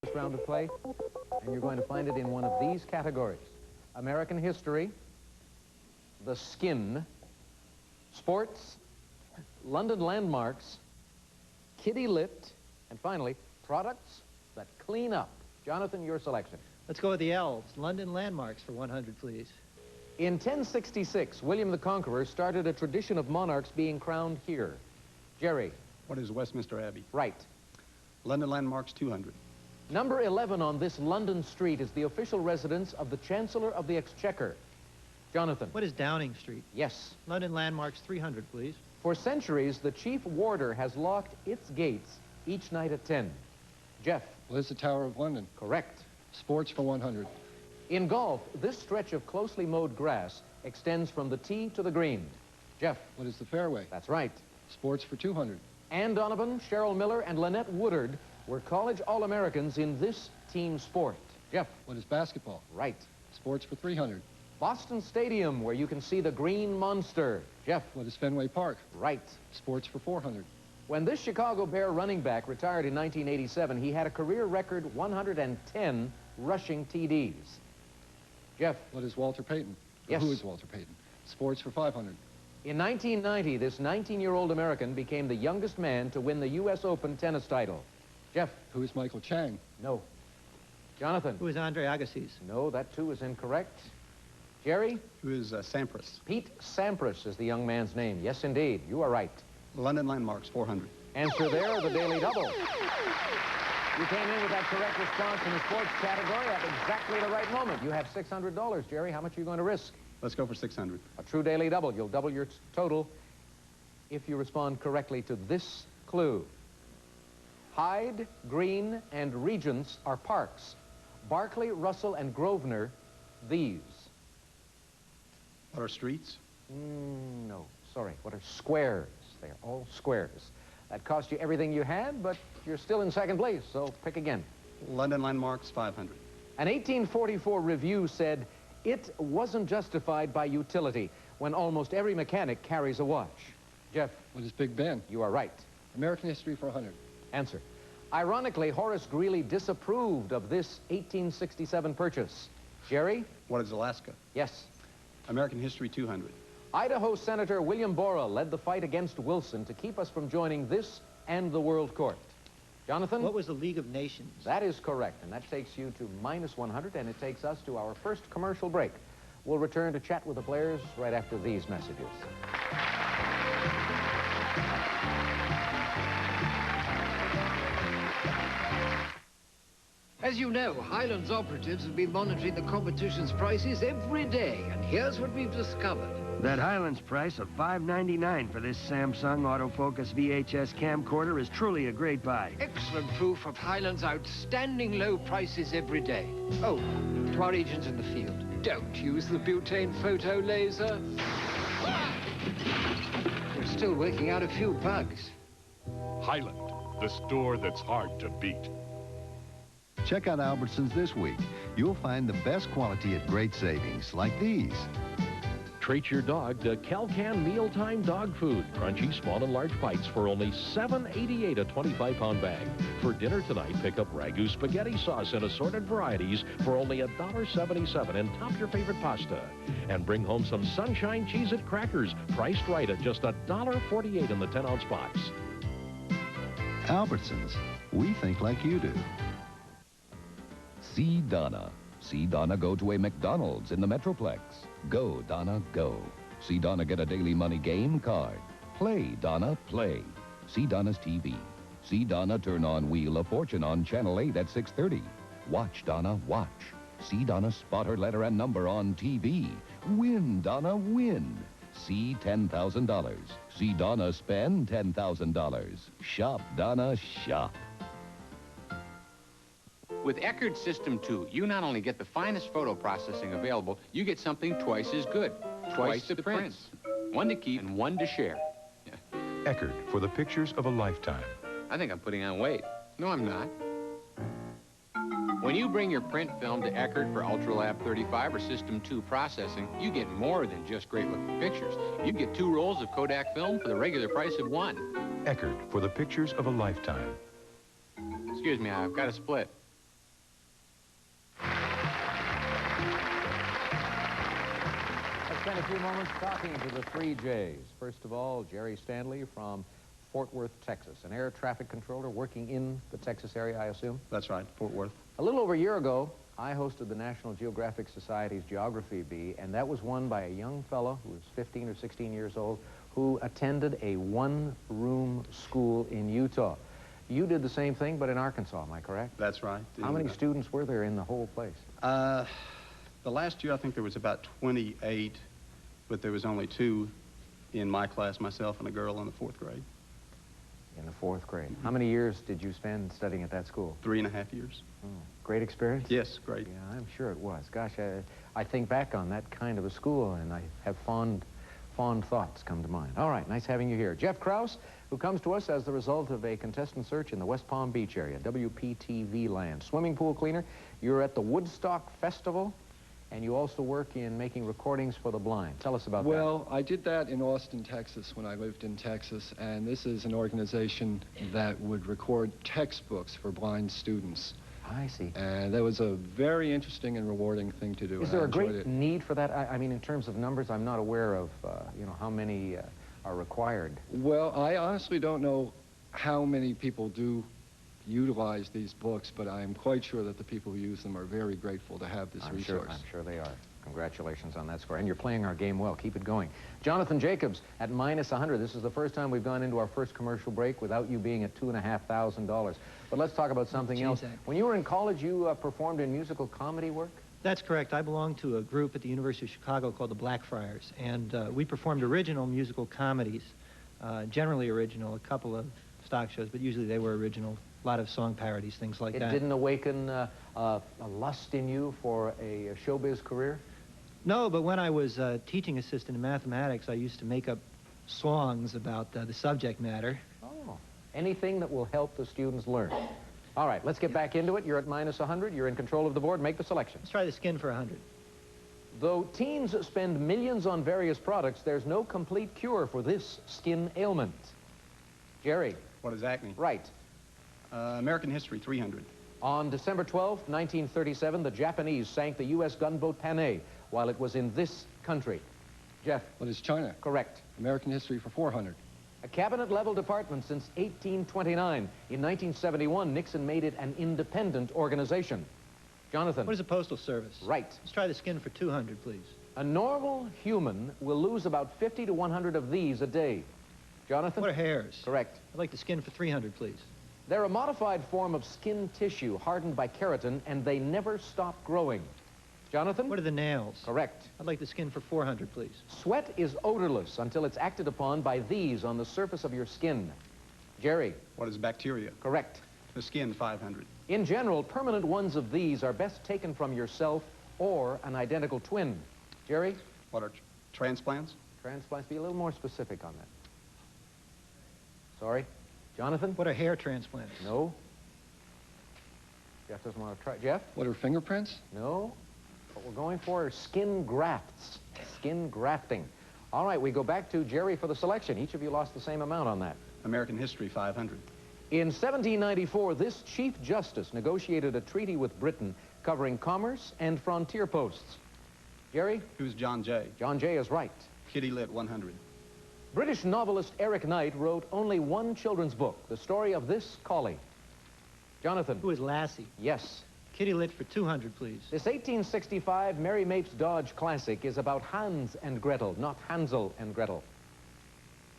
This round of play, and you're going to find it in one of these categories: American history, the skin, sports, London landmarks, kitty lit, and finally, products that clean up. Jonathan, your selection. Let's go with the elves. London landmarks for 100, please. In 1066, William the Conqueror started a tradition of monarchs being crowned here. Jerry. What is Westminster Abbey? Right. London landmarks, 200. Number 11 on this London street is the official residence of the Chancellor of the Exchequer. Jonathan. What is Downing Street? Yes. London landmarks, 300, please. For centuries, the chief warder has locked its gates each night at 10. Jeff. Well, it's the Tower of London. Correct. Sports for 100. In golf, this stretch of closely mowed grass extends from the tee to the green. Jeff. What is the fairway? That's right. Sports for 200. Ann Donovan, Cheryl Miller, and Lynette Woodard were college All-Americans in this team sport. Jeff. What is basketball? Right. Sports for 300. Boston Stadium, where you can see the green monster. Jeff. What is Fenway Park? Right. Sports for 400. When this Chicago Bear running back retired in 1987, he had a career record 110 rushing TDs. Jeff. What is Walter Payton? Yes. Who is Walter Payton? Sports for 500. In 1990, this 19-year-old American became the youngest man to win the U.S. Open tennis title. Jeff. Who is Michael Chang? No. Jonathan. Who is Andre Agassi? No, that too is incorrect. Jerry. Who is Sampras? Pete Sampras is the young man's name. Yes, indeed. You are right. London landmarks, 400. Answer there, the Daily Double. You came in with that correct response in the sports category at exactly the right moment. You have $600, Jerry. How much are you going to risk? Let's go for 600. A true Daily Double. You'll double your total if you respond correctly to this clue. Hyde, Green, and Regents are parks. Barclay, Russell, and Grosvenor, these. What are streets? No, sorry. What are squares? They're all squares. That cost you everything you had, but you're still in second place, so pick again. London landmarks, 500. An 1844 review said, it wasn't justified by utility when almost every mechanic carries a watch. Jeff. What is Big Ben? You are right. American history for 100. Answer. Ironically, Horace Greeley disapproved of this 1867 purchase. Jerry? What is Alaska? Yes. American history, 200. Idaho Senator William Borah led the fight against Wilson to keep us from joining this and the World Court. Jonathan? What was the League of Nations? That is correct, and that takes you to -100, and it takes us to our first commercial break. We'll return to chat with the players right after these messages. As you know, Highlands operatives have been monitoring the competition's prices every day, and here's what we've discovered. That Highlands price of $5.99 for this Samsung autofocus VHS camcorder is truly a great buy. Excellent proof of Highlands' outstanding low prices every day. Oh, to our agents in the field, don't use the butane photo laser. We're still working out a few bugs. Highland, the store that's hard to beat. Check out Albertsons this week. You'll find the best quality at great savings, like these. Treat your dog to Cal-Can Mealtime Dog Food. Crunchy, small and large bites for only $7.88 a 25-pound bag. For dinner tonight, pick up Ragu spaghetti sauce in assorted varieties for only $1.77 and top your favorite pasta. And bring home some Sunshine Cheez-It crackers, priced right at just $1.48 in the 10-ounce box. Albertsons, we think like you do. See Donna. See Donna go to a McDonald's in the Metroplex. Go, Donna, go. See Donna get a Daily Money game card. Play, Donna, play. See Donna's TV. See Donna turn on Wheel of Fortune on Channel 8 at 6:30. Watch, Donna, watch. See Donna spot her letter and number on TV. Win, Donna, win. See $10,000. See Donna spend $10,000. Shop, Donna, shop. With Eckerd System 2, you not only get the finest photo processing available, you get something twice as good. Twice the prints. One to keep and one to share. Eckerd, for the pictures of a lifetime. I think I'm putting on weight. No, I'm not. When you bring your print film to Eckerd for UltraLab 35 or System 2 processing, you get more than just great-looking pictures. You get 2 rolls of Kodak film for the regular price of 1. Eckerd, for the pictures of a lifetime. Excuse me, I've got a split. spend a few moments talking to the three J's. First of all, Jerry Stanley from Fort Worth, Texas, an air traffic controller working in the Texas area, I assume? That's right, Fort Worth. A little over a year ago, I hosted the National Geographic Society's Geography Bee, and that was won by a young fellow who was 15 or 16 years old who attended a one-room school in Utah. You did the same thing, but in Arkansas, am I correct? That's right. How many students were there in the whole place? The last year, I think there was about 28, but there was only 2 in my class, myself and a girl in the 4th grade. In the 4th grade. How many years did you spend studying at that school? 3.5 years. Oh, great experience? Yes, great. Yeah, I'm sure it was. Gosh, I think back on that kind of a school, and I have fond thoughts come to mind. All right, nice having you here. Jeff Krause, who comes to us as the result of a contestant search in the West Palm Beach area, WPTV land. Swimming pool cleaner. You're at the Woodstock Festival, and you also work in making recordings for the blind. Tell us about that. Well, I did that in Austin, Texas, when I lived in Texas, and this is an organization that would record textbooks for blind students. I see. And that was a very interesting and rewarding thing to do. Is there a great need for that? I mean, in terms of numbers, I'm not aware of, you know, how many are required. Well, I honestly don't know how many people do utilize these books, but I am quite sure that the people who use them are very grateful to have this resource. I'm sure they are. Congratulations on that score. And you're playing our game well. Keep it going. Jonathan Jacobs at -100. This is the first time we've gone into our first commercial break without you being at $2,500. But let's talk about something else. When you were in college, you performed in musical comedy work? That's correct. I belong to a group at the University of Chicago called the Blackfriars, and we performed original musical comedies, generally original, a couple of stock shows, but usually they were original. A lot of song parodies, things like that. It didn't awaken a lust in you for a showbiz career? No, but when I was a teaching assistant in mathematics, I used to make up songs about the subject matter. Oh, anything that will help the students learn. All right, let's get back into it. You're at -100. You're in control of the board. Make the selection. Let's try the skin for 100. Though teens spend millions on various products, there's no complete cure for this skin ailment. Jerry. What is acne? Right. American history, 300. On December 12, 1937, the Japanese sank the U.S. gunboat Panay while it was in this country. Jeff. What is China? Correct. American history for 400. A cabinet-level department since 1829. In 1971, Nixon made it an independent organization. Jonathan. What is the Postal Service? Right. Let's try the skin for 200, please. A normal human will lose about 50 to 100 of these a day. Jonathan? What are hairs? Correct. I'd like the skin for 300, please. They're a modified form of skin tissue hardened by keratin, and they never stop growing. Jonathan? What are the nails? Correct. I'd like the skin for 400, please. Sweat is odorless until it's acted upon by these on the surface of your skin. Jerry? What is bacteria? Correct. The skin, 500. In general, permanent ones of these are best taken from yourself or an identical twin. Jerry? What are transplants? Transplants. Be a little more specific on that. Sorry? Jonathan? What are hair transplants? No. Jeff doesn't want to try. Jeff? What are fingerprints? No. What we're going for are skin grafts. Skin grafting. All right, we go back to Jerry for the selection. Each of you lost the same amount on that. American history, 500. In 1794, this Chief Justice negotiated a treaty with Britain covering commerce and frontier posts. Jerry? Who's John Jay? John Jay is right. Kitty Litt, 100. British novelist Eric Knight wrote only one children's book, the story of this collie. Jonathan. Who is Lassie? Yes. Kitty Litt for 200, please. This 1865 Mary Mapes Dodge classic is about Hans and Gretel, not Hansel and Gretel.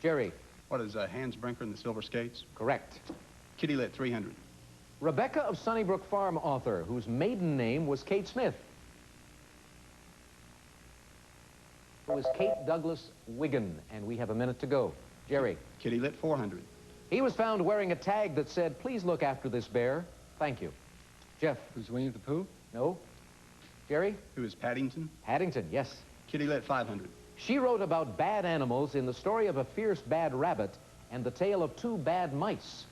Jerry. What is Hans Brinker and the Silver Skates? Correct. Kitty Litt, 300. Rebecca of Sunnybrook Farm author, whose maiden name was Kate Smith. It was Kate Douglas Wiggin, and we have a minute to go. Jerry. Kitty Litt, 400. He was found wearing a tag that said, "Please look after this bear. Thank you." Jeff. Who's Winnie the Pooh? No. Jerry. Who is Paddington? Paddington, yes. Kitty Litt, 500. She wrote about bad animals in the story of a fierce bad rabbit and the tale of two bad mice.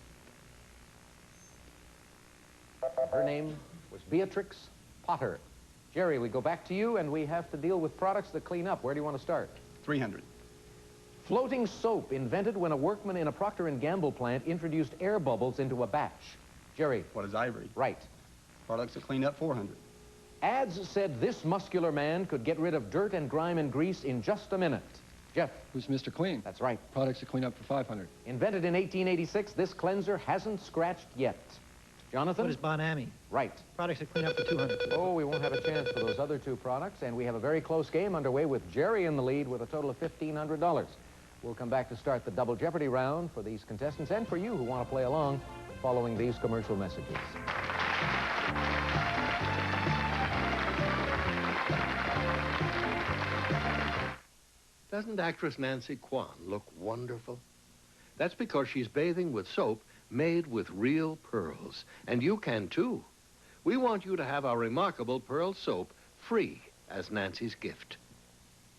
Her name was Beatrix Potter. Jerry, we go back to you, and we have to deal with products that clean up. Where do you want to start? 300. Floating soap, invented when a workman in a Procter & Gamble plant introduced air bubbles into a batch. Jerry. What is ivory? Right. Products that clean up, 400. Ads said this muscular man could get rid of dirt and grime and grease in just a minute. Jeff. Who's Mr. Clean? That's right. Products to clean up for 500. Invented in 1886, this cleanser hasn't scratched yet. Jonathan? What is Bon Ami? Right. Products that clean up for 200. Oh, we won't have a chance for those other two products, and we have a very close game underway with Jerry in the lead with a total of $1,500. We'll come back to start the Double Jeopardy round for these contestants and for you who want to play along following these commercial messages. Doesn't actress Nancy Kwan look wonderful? That's because she's bathing with soap made with real pearls. And you can too. We want you to have our remarkable pearl soap free as Nancy's gift.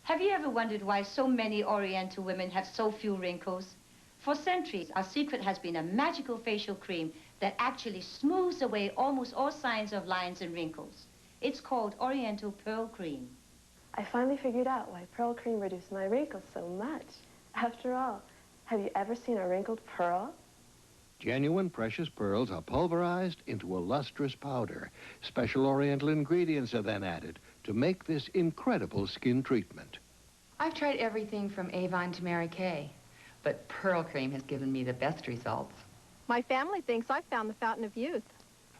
Have you ever wondered why so many Oriental women have so few wrinkles? For centuries, our secret has been a magical facial cream that actually smooths away almost all signs of lines and wrinkles. It's called Oriental Pearl Cream. I finally figured out why Pearl Cream reduced my wrinkles so much. After all, have you ever seen a wrinkled pearl? Genuine precious pearls are pulverized into a lustrous powder. Special Oriental ingredients are then added to make this incredible skin treatment. I've tried everything from Avon to Mary Kay, but Pearl Cream has given me the best results. My family thinks I've found the fountain of youth.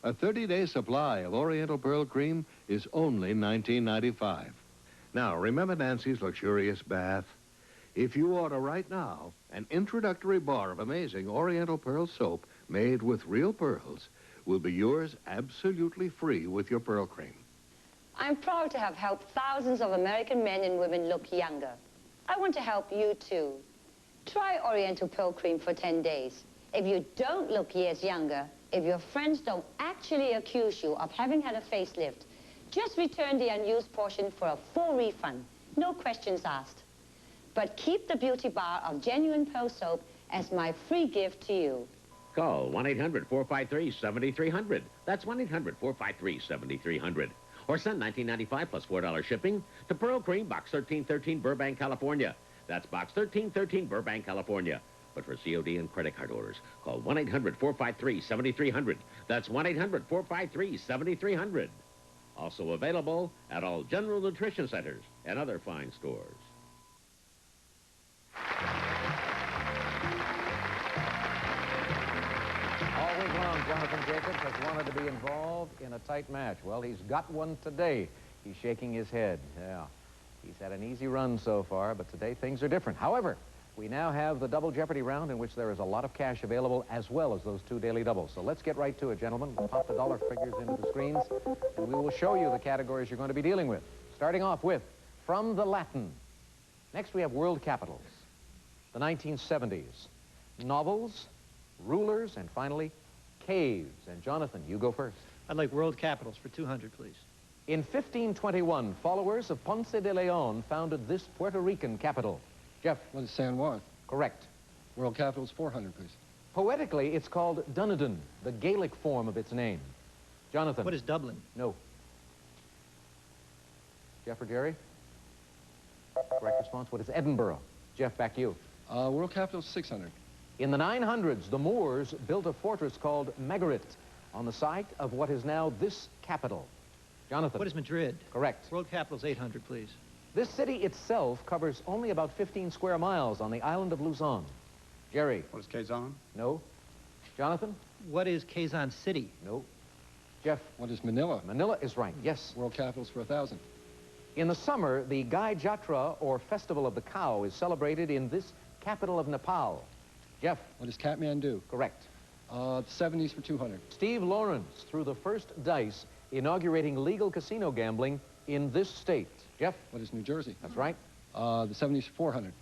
A 30-day supply of Oriental Pearl Cream is only $19.95. Now, remember Nancy's luxurious bath? If you order right now an introductory bar of amazing Oriental Pearl soap made with real pearls will be yours absolutely free with your Pearl Cream. I'm proud to have helped thousands of American men and women look younger. I want to help you too. Try Oriental Pearl Cream for 10 days. If you don't look years younger, if your friends don't actually accuse you of having had a facelift, just return the unused portion for a full refund. No questions asked. But keep the beauty bar of genuine pearl soap as my free gift to you. Call 1-800-453-7300. That's 1-800-453-7300. Or send $19.95 plus $4 shipping to Pearl Cream, Box 1313, Burbank, California. That's Box 1313, Burbank, California. But for COD and credit card orders, call 1-800-453-7300. That's 1-800-453-7300. Also available at all General Nutrition Centers and other fine stores. All week long, Jonathan Jacobs has wanted to be involved in a tight match. Well, he's got one today. He's shaking his head. Yeah, he's had an easy run so far, but today things are different. However, we now have the Double Jeopardy round in which there is a lot of cash available as well as those two daily doubles. So let's get right to it, gentlemen. We'll pop the dollar figures into the screens, and we will show you the categories you're going to be dealing with. Starting off with From the Latin. Next, we have world capitals, the 1970s, novels, rulers, and finally, caves. And Jonathan, you go first. I'd like world capitals for 200, please. In 1521, followers of Ponce de Leon founded this Puerto Rican capital. Jeff. What is San Juan? Correct. World capitals, 400, please. Poetically, it's called Dunedin, the Gaelic form of its name. Jonathan. What is Dublin? No. Jeff or Jerry? Correct response. What is Edinburgh? Jeff, back to you. World capitals, 600. In the 900s, the Moors built a fortress called Magarit on the site of what is now this capital. Jonathan. What is Madrid? Correct. World capitals, 800, please. This city itself covers only about 15 square miles on the island of Luzon. Jerry. What is Quezon? No. Jonathan? What is Quezon City? No. Jeff? What is Manila? Manila is right, yes. World capitals for 1,000. In the summer, the Gai Jatra, or Festival of the Cow, is celebrated in this capital of Nepal. Jeff? What is Kathmandu? Correct. The 70s for 200. Steve Lawrence threw the first dice inaugurating legal casino gambling in this state. Jeff? What is New Jersey? That's right. The 70s for 400.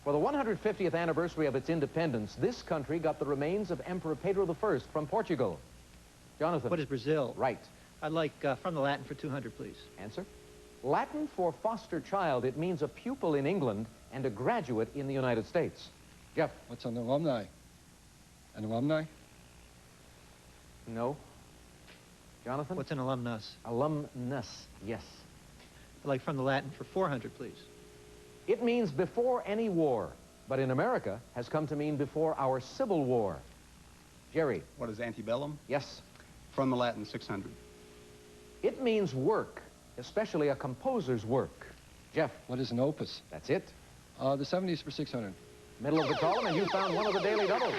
For the 150th anniversary of its independence, this country got the remains of Emperor Pedro I from Portugal. Jonathan? What is Brazil? Right. I'd like From the Latin for 200, please. Answer? Latin for foster child. It means a pupil in England and a graduate in the United States. Jeff? What's an alumni? An alumni? No. Jonathan? What's an alumnus? Alumnus, yes. I'd like From the Latin for 400, please. It means before any war, but in America has come to mean before our Civil War. Jerry? What is antebellum? Yes. From the Latin, 600. It means work, especially a composer's work. Jeff. What is an opus? That's it. The 70s for 600. Middle of the column, and you found one of the daily doubles.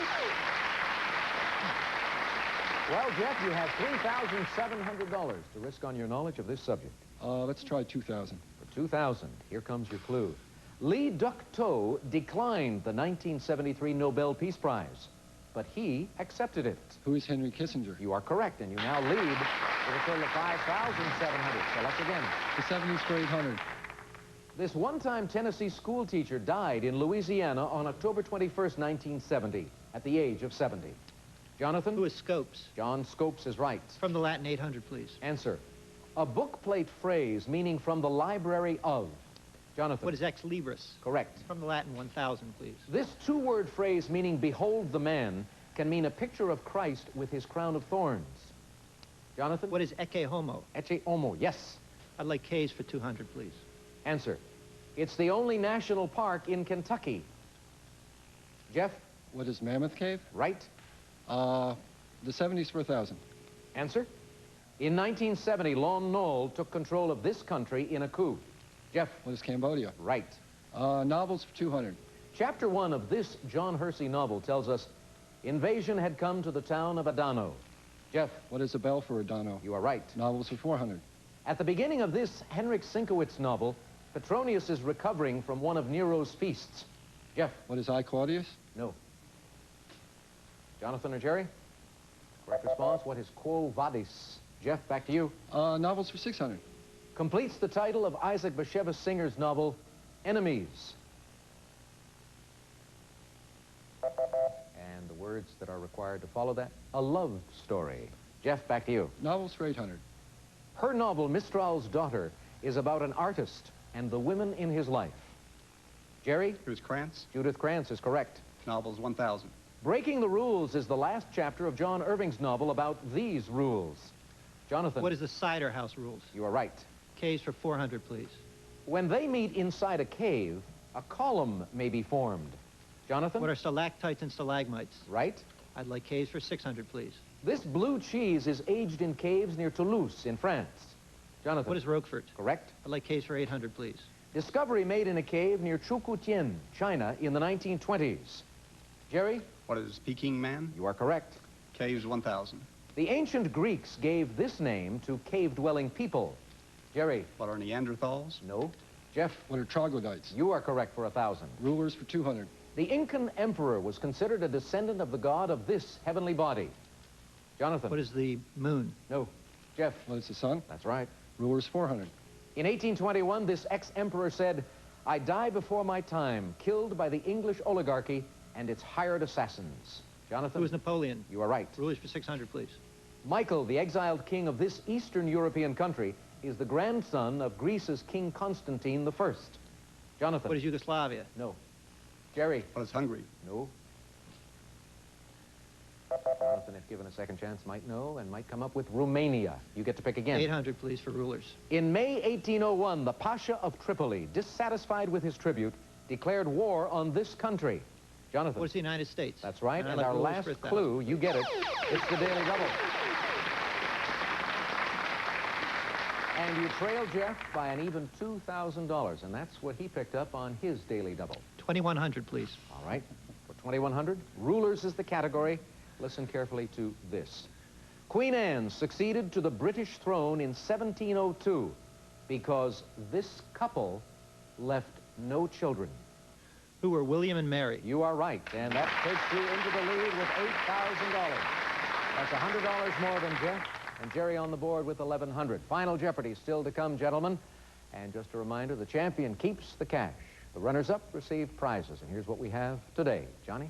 Well, Jeff, you have $3,700 to risk on your knowledge of this subject. Let's try 2,000. For 2,000, here comes your clue. Lee Duc-To declined the 1973 Nobel Peace Prize, but he accepted it. Who is Henry Kissinger? You are correct, and you now lead with a total of 5,700. Select again. The 70s for 800. This one-time Tennessee school teacher died in Louisiana on October 21st, 1970, at the age of 70. Jonathan? Who is Scopes? John Scopes is right. From the Latin 800, please. Answer. A bookplate phrase meaning from the library of. Jonathan? What is ex libris? Correct. From the Latin 1000, please. This two-word phrase meaning behold the man can mean a picture of Christ with his crown of thorns. Jonathan? What is ecce homo? Ecce homo, yes. I'd like K's for 200, please. Answer. It's the only national park in Kentucky. Jeff? What is Mammoth Cave? Right. The 70s for 1,000. Answer. In 1970, Lon Nol took control of this country in a coup. Jeff? What is Cambodia? Right. Novels for 200. Chapter 1 of this John Hersey novel tells us invasion had come to the town of Adano. Jeff? What is a bell for Adano? You are right. Novels for 400. At the beginning of this Henryk Sienkiewicz novel, Petronius is recovering from one of Nero's feasts. Jeff? What is I, Claudius? No. Jonathan or Jerry? Correct response. What is Quo Vadis? Jeff, back to you. Novels for 600. Completes the title of Isaac Bashevis Singer's novel, Enemies. And the words that are required to follow that, a love story. Jeff, back to you. Novels for 800. Her novel, Mistral's Daughter, is about an artist and the women in his life. Jerry? Who's Krantz? Judith Krantz is correct. Novels 1,000. Breaking the Rules is the last chapter of John Irving's novel about these rules. Jonathan? What is the Cider House rules? You are right. K's for 400, please. When they meet inside a cave, a column may be formed. Jonathan? What are stalactites and stalagmites? Right. I'd like K's for 600, please. This blue cheese is aged in caves near Toulouse in France. Jonathan? What is Roquefort? Correct. I'd like K's for 800, please. Discovery made in a cave near Chukutien, China, in the 1920s. Jerry? What is Peking Man? You are correct. Caves 1,000. The ancient Greeks gave this name to cave-dwelling people. Jerry? What are Neanderthals? No. Jeff? What are troglodytes? You are correct for 1,000. Rulers for 200. The Incan emperor was considered a descendant of the god of this heavenly body. Jonathan? What is the moon? No. Jeff? What is the sun? That's right. Rulers 400. In 1821, this ex-emperor said, I die before my time, killed by the English oligarchy and its hired assassins. Jonathan? Who is Napoleon? You are right. Rulers for 600, please. Michael, the exiled king of this Eastern European country, is the grandson of Greece's King Constantine I. Jonathan? What is Yugoslavia? No. Jerry? What is Hungary? No. Jonathan, if given a second chance, might know and might come up with Romania. You get to pick again. 800, please, for rulers. In May 1801, the Pasha of Tripoli, dissatisfied with his tribute, declared war on this country. Jonathan? What is the United States? That's right. And like our rulers last for 1,000. clue, you get it. It's the Daily Double. And you trail Jeff by an even $2,000, and that's what he picked up on his Daily Double. 2,100, please. All right. For 2,100, rulers is the category. Listen carefully to this. Queen Anne succeeded to the British throne in 1702 because this couple left no children. Who were William and Mary? You are right, and that takes you into the lead with $8,000. That's $100 more than Jeff, and Jerry on the board with $1,100. Final Jeopardy still to come, gentlemen. And just a reminder, the champion keeps the cash. The runners-up receive prizes, and here's what we have today. Johnny?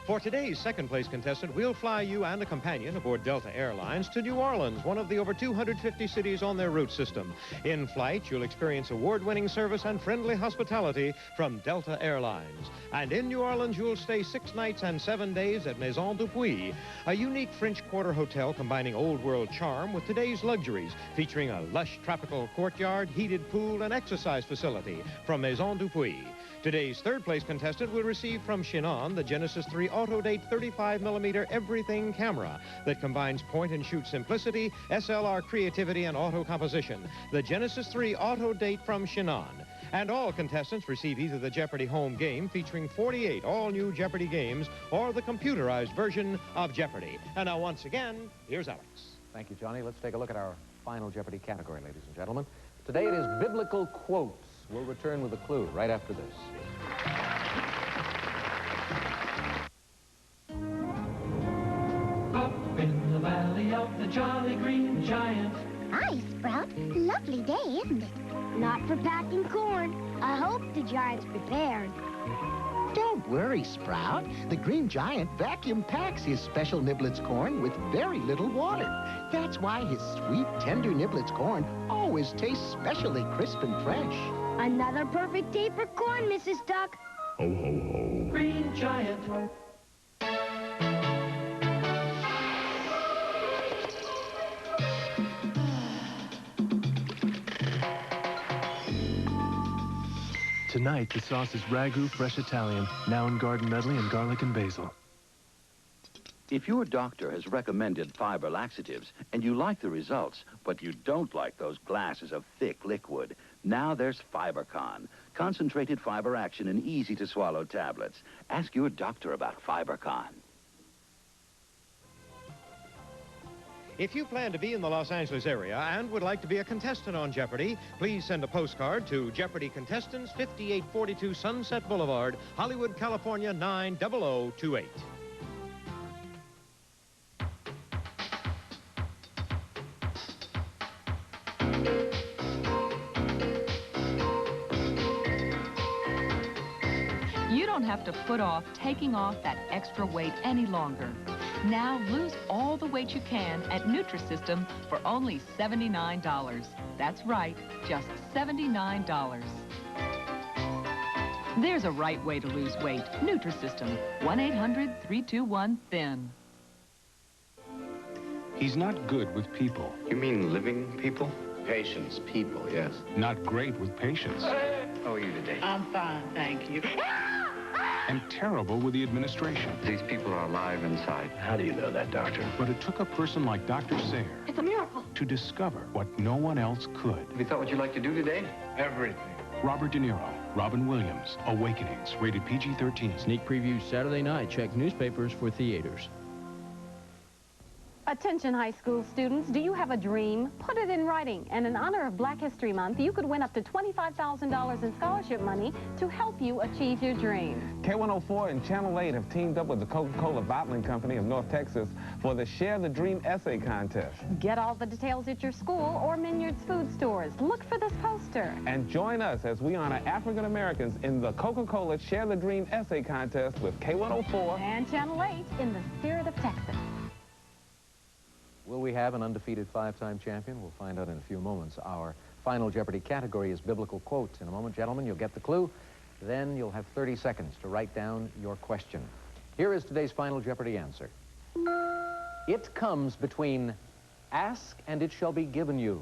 For today's second-place contestant, we'll fly you and a companion aboard Delta Airlines to New Orleans, one of the over 250 cities on their route system. In flight, you'll experience award-winning service and friendly hospitality from Delta Airlines. And in New Orleans, you'll stay 6 nights and 7 days at Maison Dupuis, a unique French Quarter hotel combining old-world charm with today's luxuries, featuring a lush tropical courtyard, heated pool, and exercise facility from Maison Dupuis. Today's third place contestant will receive from Chinon the Genesis 3 Autodate 35mm everything camera that combines point-and-shoot simplicity, SLR creativity, and auto composition. The Genesis 3 Autodate from Chinon. And all contestants receive either the Jeopardy home game featuring 48 all-new Jeopardy games or the computerized version of Jeopardy. And now, once again, here's Alex. Thank you, Johnny. Let's take a look at our final Jeopardy category, ladies and gentlemen. Today it is biblical quotes. We'll return with a clue right after this. Up in the valley of the Jolly Green Giant. Hi, Sprout. Lovely day, isn't it? Not for packing corn. I hope the Giant's prepared. Don't worry, Sprout. The Green Giant vacuum packs his special Niblets corn with very little water. That's why his sweet, tender Niblets corn always tastes specially crisp and fresh. Another perfect day for corn, Mrs. Duck. Ho, ho, ho. Green Giant. Tonight, the sauce is Ragu Fresh Italian, now in garden medley and garlic and basil. If your doctor has recommended fiber laxatives and you like the results, but you don't like those glasses of thick liquid, now there's FiberCon, concentrated fiber action in easy-to-swallow tablets. Ask your doctor about FiberCon. If you plan to be in the Los Angeles area and would like to be a contestant on Jeopardy, please send a postcard to Jeopardy Contestants, 5842 Sunset Boulevard, Hollywood, California, 90028. You don't have to put off taking off that extra weight any longer. Now lose all the weight you can at Nutrisystem for only $79. That's right, just $79. There's a right way to lose weight. Nutrisystem, 1-800-321-THIN. He's not good with people. You mean living people? Patients, people, yes. Not great with patients. How are you today? I'm fine, thank you. And terrible with the administration. These people are alive inside. How do you know that, Doctor? But it took a person like Dr. Sayre It's a miracle. to discover what no one else could. Have you thought what you'd like to do today? Everything. Robert De Niro, Robin Williams, Awakenings, rated PG-13. Sneak previews Saturday night. Check newspapers for theaters. Attention high school students, do you have a dream? Put it in writing, and in honor of Black History Month, you could win up to $25,000 in scholarship money to help you achieve your dream. K104 and Channel 8 have teamed up with the Coca-Cola Bottling Company of North Texas for the Share the Dream Essay Contest. Get all the details at your school or Minyard's food stores. Look for this poster. And join us as we honor African Americans in the Coca-Cola Share the Dream Essay Contest with K104 and Channel 8 in the spirit of Texas. Will we have an undefeated five-time champion? We'll find out in a few moments. Our final Jeopardy category is biblical quotes. In a moment, gentlemen, you'll get the clue. Then you'll have 30 seconds to write down your question. Here is today's final Jeopardy answer. It comes between ask and it shall be given you,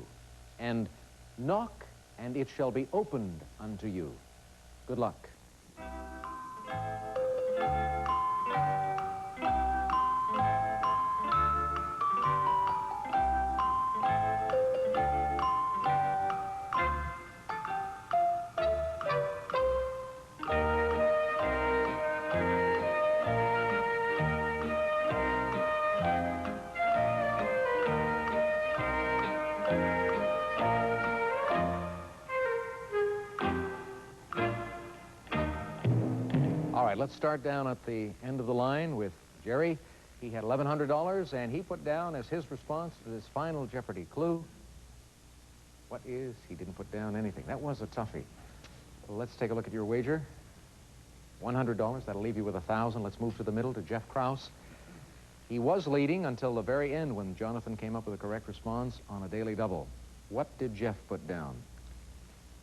and knock and it shall be opened unto you. Good luck. Let's start down at the end of the line with Jerry. He had $1,100, and he put down as his response to this final Jeopardy clue. What is? He didn't put down anything. That was a toughie. Well, let's take a look at your wager. $100. That'll leave you with $1,000. Let's move to the middle to Jeff Krause. He was leading until the very end when Jonathan came up with a correct response on a daily double. What did Jeff put down?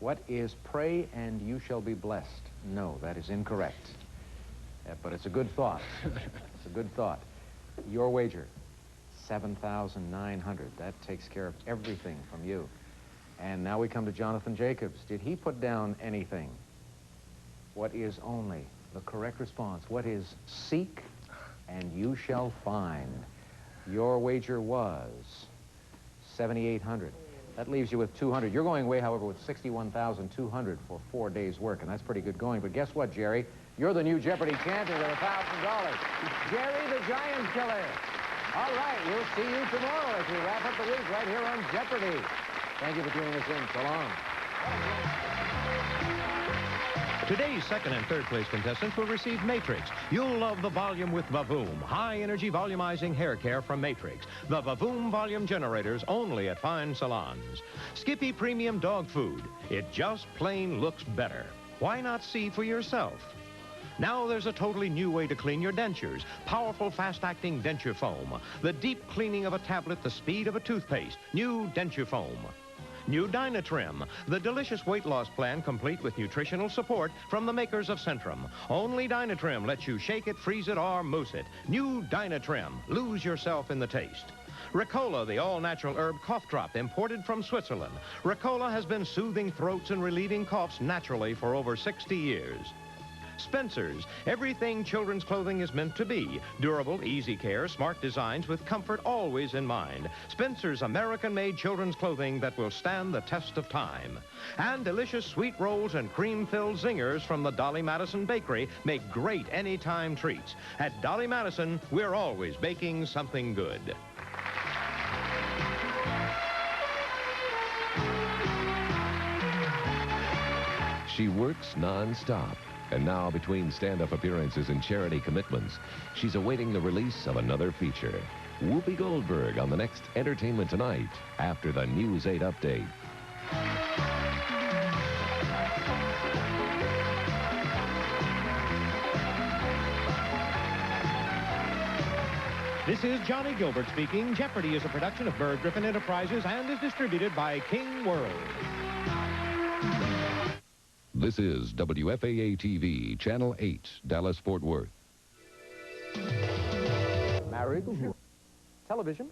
What is pray and you shall be blessed? No, that is incorrect. But it's a good thought. It's a good thought. Your wager, $7,900. That takes care of everything from you. And now we come to Jonathan Jacobs. Did he put down anything? What is only the correct response? What is seek and you shall find? Your wager was 7,800. That leaves you with 200. You're going away, however, with 61,200 for 4 days' work, and that's pretty good going. But guess what, Jerry? You're the new Jeopardy champion with $1,000. Jerry the Giant Killer. All right, we'll see you tomorrow as we wrap up the week right here on Jeopardy. Thank you for tuning us in. So long. Today's second and third place contestants will receive Matrix. You'll love the volume with Vavoom. High-energy volumizing hair care from Matrix. The Vavoom volume generators only at fine salons. Skippy Premium Dog Food. It just plain looks better. Why not see for yourself? Now there's a totally new way to clean your dentures. Powerful, fast-acting Denture Foam. The deep cleaning of a tablet, the speed of a toothpaste. New Denture Foam. New Dynatrim, the delicious weight loss plan complete with nutritional support from the makers of Centrum. Only Dynatrim lets you shake it, freeze it, or mousse it. New Dynatrim. Lose yourself in the taste. Ricola, the all-natural herb cough drop imported from Switzerland. Ricola has been soothing throats and relieving coughs naturally for over 60 years. Spencer's, everything children's clothing is meant to be. Durable, easy care, smart designs with comfort always in mind. Spencer's American-made children's clothing that will stand the test of time. And delicious sweet rolls and cream-filled zingers from the Dolly Madison Bakery make great anytime treats. At Dolly Madison, we're always baking something good. She works non-stop. And now, between stand-up appearances and charity commitments, she's awaiting the release of another feature. Whoopi Goldberg on the next Entertainment Tonight after the News 8 update. This is Johnny Gilbert speaking. Jeopardy is a production of Bird Griffin Enterprises and is distributed by King World. This is WFAA-TV, Channel 8, Dallas-Fort Worth. Marriage, television,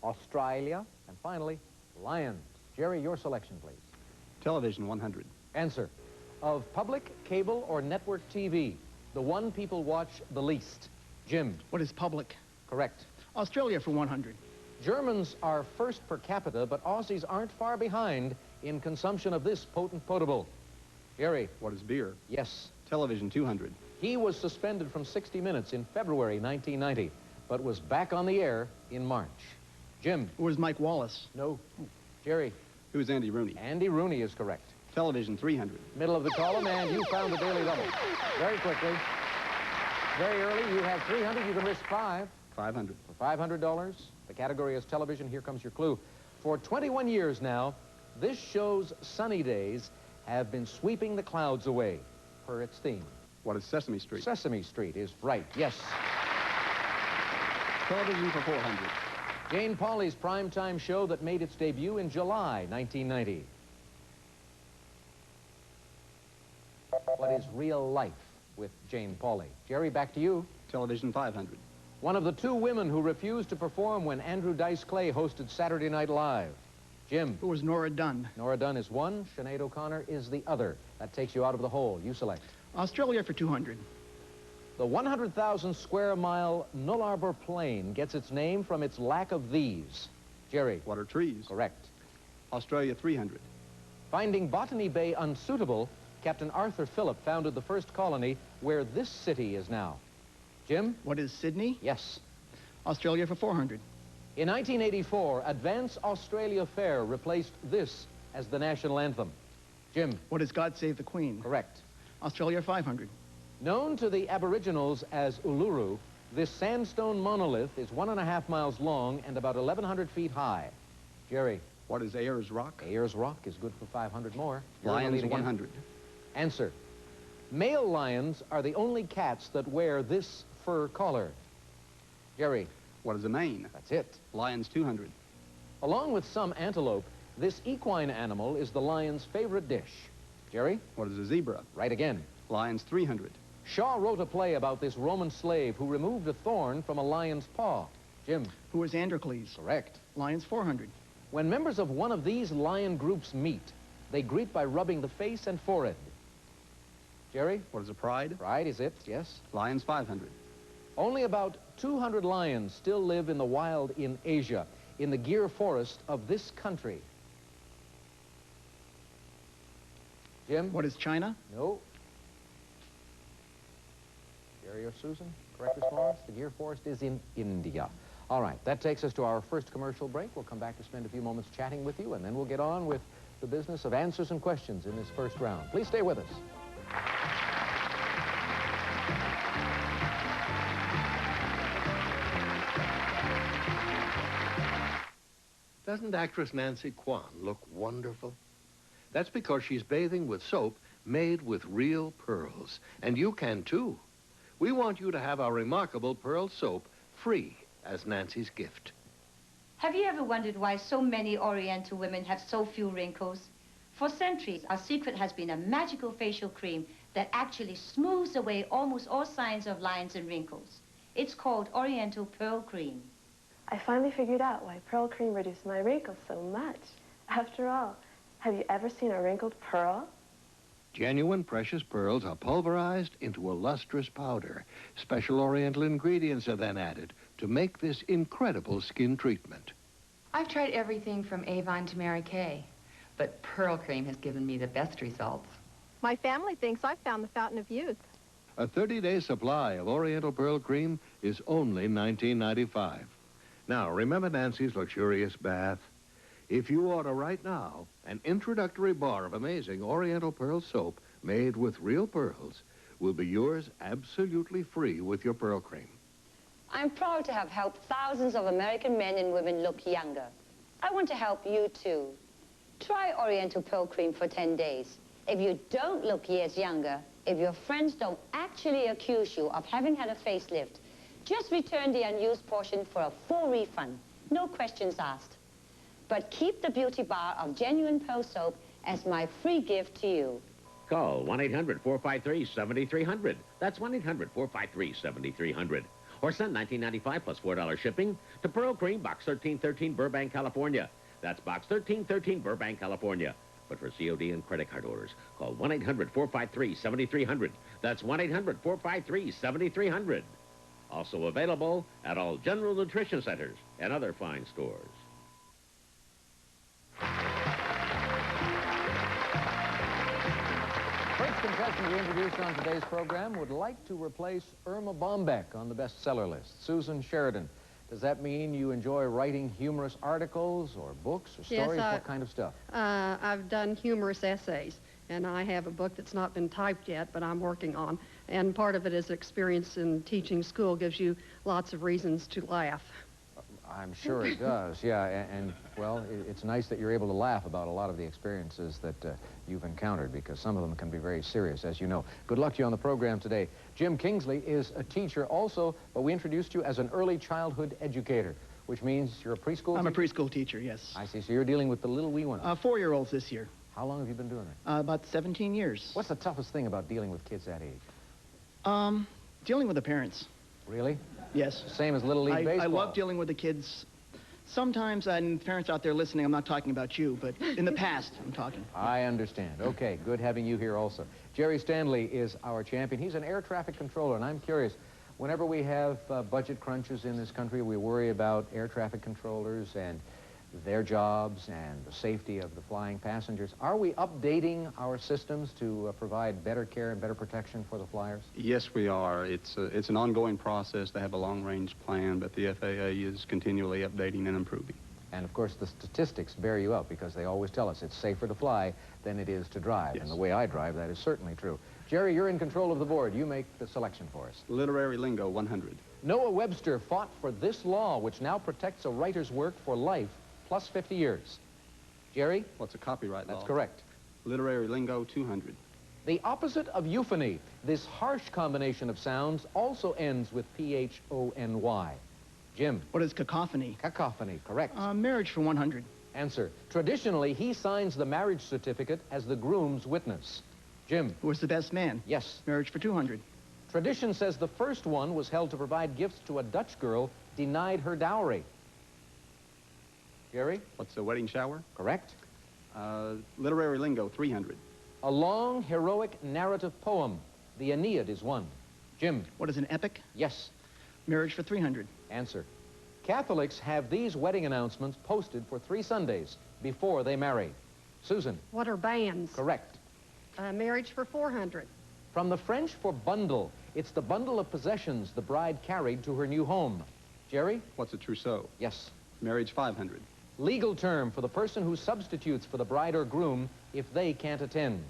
Australia, and finally, lions. Jerry, your selection, please. Television, 100. Answer. Of public, cable, or network TV, the one people watch the least. Jim. What is public? Correct. Australia for 100. Germans are first per capita, but Aussies aren't far behind in consumption of this potent potable. Jerry. What is beer? Yes. Television, 200. He was suspended from 60 Minutes in February 1990, but was back on the air in March. Jim. Who is Mike Wallace? No. Jerry. Who is Andy Rooney? Andy Rooney is correct. Television, 300. Middle of the column, and you found a daily double. Very quickly. Very early, you have 300. You can risk 5. 500. For $500, the category is television. Here comes your clue. For 21 years now, this show's sunny days have been sweeping the clouds away per its theme. What is Sesame Street? Sesame Street is right, yes. Television for 400. Jane Pauley's primetime show that made its debut in July 1990. What is Real Life with Jane Pauley? Jerry, back to you. Television, 500. One of the two women who refused to perform when Andrew Dice Clay hosted Saturday Night Live. Jim. Who was Nora Dunn? Nora Dunn is one. Sinead O'Connor is the other. That takes you out of the hole. You select. Australia for 200. The 100,000 square mile Nullarbor Plain gets its name from its lack of these. Jerry. What are trees? Correct. Australia, 300. Finding Botany Bay unsuitable, Captain Arthur Phillip founded the first colony where this city is now. Jim? What is Sydney? Yes. Australia for 400. In 1984, Advance Australia Fair replaced this as the national anthem. Jim? What is God Save the Queen? Correct. Australia 500. Known to the Aboriginals as Uluru, this sandstone monolith is 1.5 miles long and about 1,100 feet high. Jerry? What is Ayers Rock? Ayers Rock is good for 500 more. Lions, 100. Answer. Male lions are the only cats that wear this fur collar. Jerry? What is a mane? That's it. Lions, 200. Along with some antelope, this equine animal is the lion's favorite dish. Jerry? What is a zebra? Right again. Lions, 300. Shaw wrote a play about this Roman slave who removed a thorn from a lion's paw. Jim? Who was Androcles? Correct. Lions 400. When members of one of these lion groups meet, they greet by rubbing the face and forehead. Jerry? What is a pride? Pride is it, yes. Lions, 500. Only about 200 lions still live in the wild in Asia, in the Gir forest of this country. Jim? What is China? No. Jerry or Susan? Correct response? The Gir forest is in India. All right, that takes us to our first commercial break. We'll come back to spend a few moments chatting with you, and then we'll get on with the business of answers and questions in this first round. Please stay with us. Doesn't actress Nancy Kwan look wonderful? That's because she's bathing with soap made with real pearls. And you can too. We want you to have our remarkable pearl soap free as Nancy's gift. Have you ever wondered why so many Oriental women have so few wrinkles? For centuries, our secret has been a magical facial cream that actually smooths away almost all signs of lines and wrinkles. It's called Oriental Pearl Cream. I finally figured out why Pearl Cream reduced my wrinkles so much. After all, have you ever seen a wrinkled pearl? Genuine precious pearls are pulverized into a lustrous powder. Special Oriental ingredients are then added to make this incredible skin treatment. I've tried everything from Avon to Mary Kay, but Pearl Cream has given me the best results. My family thinks I've found the fountain of youth. A 30-day supply of Oriental Pearl Cream is only $19.95. Now, remember Nancy's luxurious bath? If you order right now an introductory bar of amazing Oriental Pearl soap made with real pearls will be yours absolutely free with your Pearl Cream. I'm proud to have helped thousands of American men and women look younger. I want to help you too. Try Oriental Pearl Cream for 10 days. If you don't look years younger, if your friends don't actually accuse you of having had a facelift, just return the unused portion for a full refund. No questions asked. But keep the beauty bar of genuine pearl soap as my free gift to you. Call 1-800-453-7300. That's 1-800-453-7300. Or send $19.95 plus $4 shipping to Pearl Cream, Box 1313, Burbank, California. That's Box 1313, Burbank, California. But for COD and credit card orders, call 1-800-453-7300. That's 1-800-453-7300. Also available at all General Nutrition Centers and other fine stores. First contestant we introduced on today's program would like to replace Irma Bombeck on the bestseller list. Susan Sheridan. Does that mean you enjoy writing humorous articles or books or stories? Yes, what kind of stuff? I've done humorous essays, and I have a book that's not been typed yet, but I'm working on. And part of it is experience in teaching school gives you lots of reasons to laugh. I'm sure it does, yeah. And well, it's nice that you're able to laugh about a lot of the experiences that you've encountered, because some of them can be very serious, as you know. Good luck to you on the program today. Jim Kingsley is a teacher also, but we introduced you as an early childhood educator, which means you're a preschool teacher? I'm a preschool teacher, yes. I see. So you're dealing with the little wee ones? 4-year-olds this year. How long have you been doing that? About 17 years. What's the toughest thing about dealing with kids that age? Dealing with the parents. Really? Yes. Same as Little League Baseball. I love dealing with the kids. Sometimes, and parents out there listening, I'm not talking about you, but in the past, I'm talking. I understand. Okay, good having you here also. Jerry Stanley is our champion. He's an air traffic controller, and I'm curious, whenever we have budget crunches in this country, we worry about air traffic controllers and their jobs and the safety of the flying passengers. Are we updating our systems to provide better care and better protection for the flyers? Yes, we are. It's an ongoing process to have a long-range plan, but the FAA is continually updating and improving. And, of course, the statistics bear you out, because they always tell us it's safer to fly than it is to drive. Yes. And the way I drive, that is certainly true. Jerry, you're in control of the board. You make the selection for us. Literary lingo, 100. Noah Webster fought for this law, which now protects a writer's work for life, plus 50 years. Jerry? What's a copyright law? That's correct. Literary lingo, 200. The opposite of euphony, this harsh combination of sounds, also ends with P-H-O-N-Y. Jim? What is cacophony? Cacophony, correct. Marriage for 100. Answer. Traditionally, he signs the marriage certificate as the groom's witness. Jim? Who was the best man? Yes. Marriage for 200. Tradition says the first one was held to provide gifts to a Dutch girl denied her dowry. Jerry? What's a wedding shower? Correct. Literary lingo, 300. A long, heroic narrative poem. The Aeneid is one. Jim. What is an epic? Yes. Marriage for 300. Answer. Catholics have these wedding announcements posted for 3 Sundays before they marry. Susan. What are bands? Correct. Marriage for 400. From the French for bundle, it's the bundle of possessions the bride carried to her new home. Jerry? What's a trousseau? Yes. Marriage 500. Legal term for the person who substitutes for the bride or groom if they can't attend.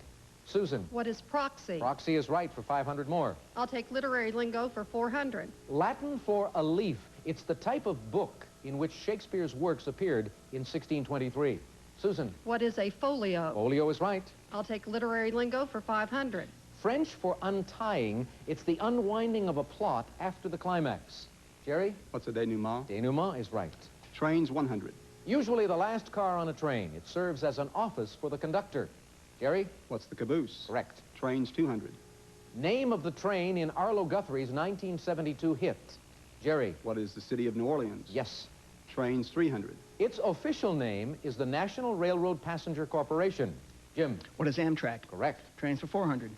Susan. What is proxy? Proxy is right for 500 more. I'll take literary lingo for 400. Latin for a leaf. It's the type of book in which Shakespeare's works appeared in 1623. Susan. What is a folio? Folio is right. I'll take literary lingo for 500. French for untying. It's the unwinding of a plot after the climax. Jerry? What's a denouement? Denouement is right. Trains 100. Usually the last car on a train. It serves as an office for the conductor. Jerry? What's the caboose? Correct. Trains 200. Name of the train in Arlo Guthrie's 1972 hit. Jerry? What is the city of New Orleans? Yes. Trains 300. Its official name is the National Railroad Passenger Corporation. Jim? What is Amtrak? Correct. Trains for 400.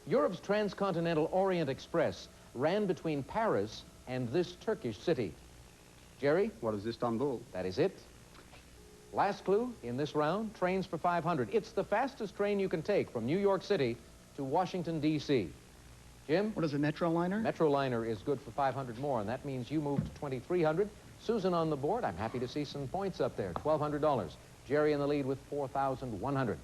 Europe's transcontinental Orient Express ran between Paris and this Turkish city. Jerry? What is Istanbul? That is it. Last clue in this round, trains for 500. It's the fastest train you can take from New York City to Washington, D.C. Jim? What is a Metroliner? Metroliner is good for 500 more, and that means you move to 2,300. Susan on the board. I'm happy to see some points up there. $1,200. Jerry in the lead with 4,100.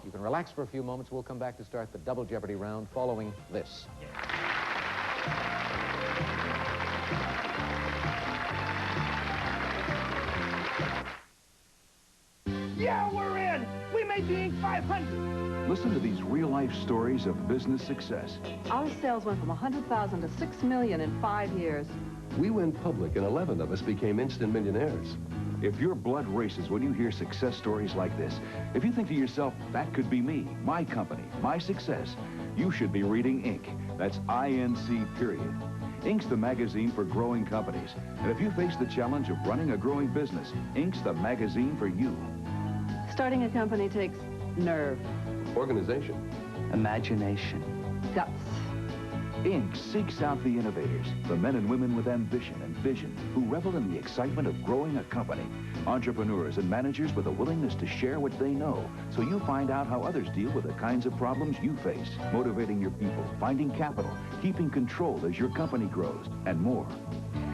You can relax for a few moments. We'll come back to start the Double Jeopardy round following this. Yeah, we're in! We made the Inc. 500! Listen to these real-life stories of business success. Our sales went from 100,000 to 6 million in 5 years. We went public and 11 of us became instant millionaires. If your blood races when you hear success stories like this, if you think to yourself, that could be me, my company, my success, you should be reading Inc. That's I-N-C, period. Inc.'s the magazine for growing companies. And if you face the challenge of running a growing business, Inc.'s the magazine for you. Starting a company takes nerve. Organization. Imagination. Guts. Inc. seeks out the innovators, the men and women with ambition and vision who revel in the excitement of growing a company. Entrepreneurs and managers with a willingness to share what they know, so you find out how others deal with the kinds of problems you face, motivating your people, finding capital, keeping control as your company grows, and more.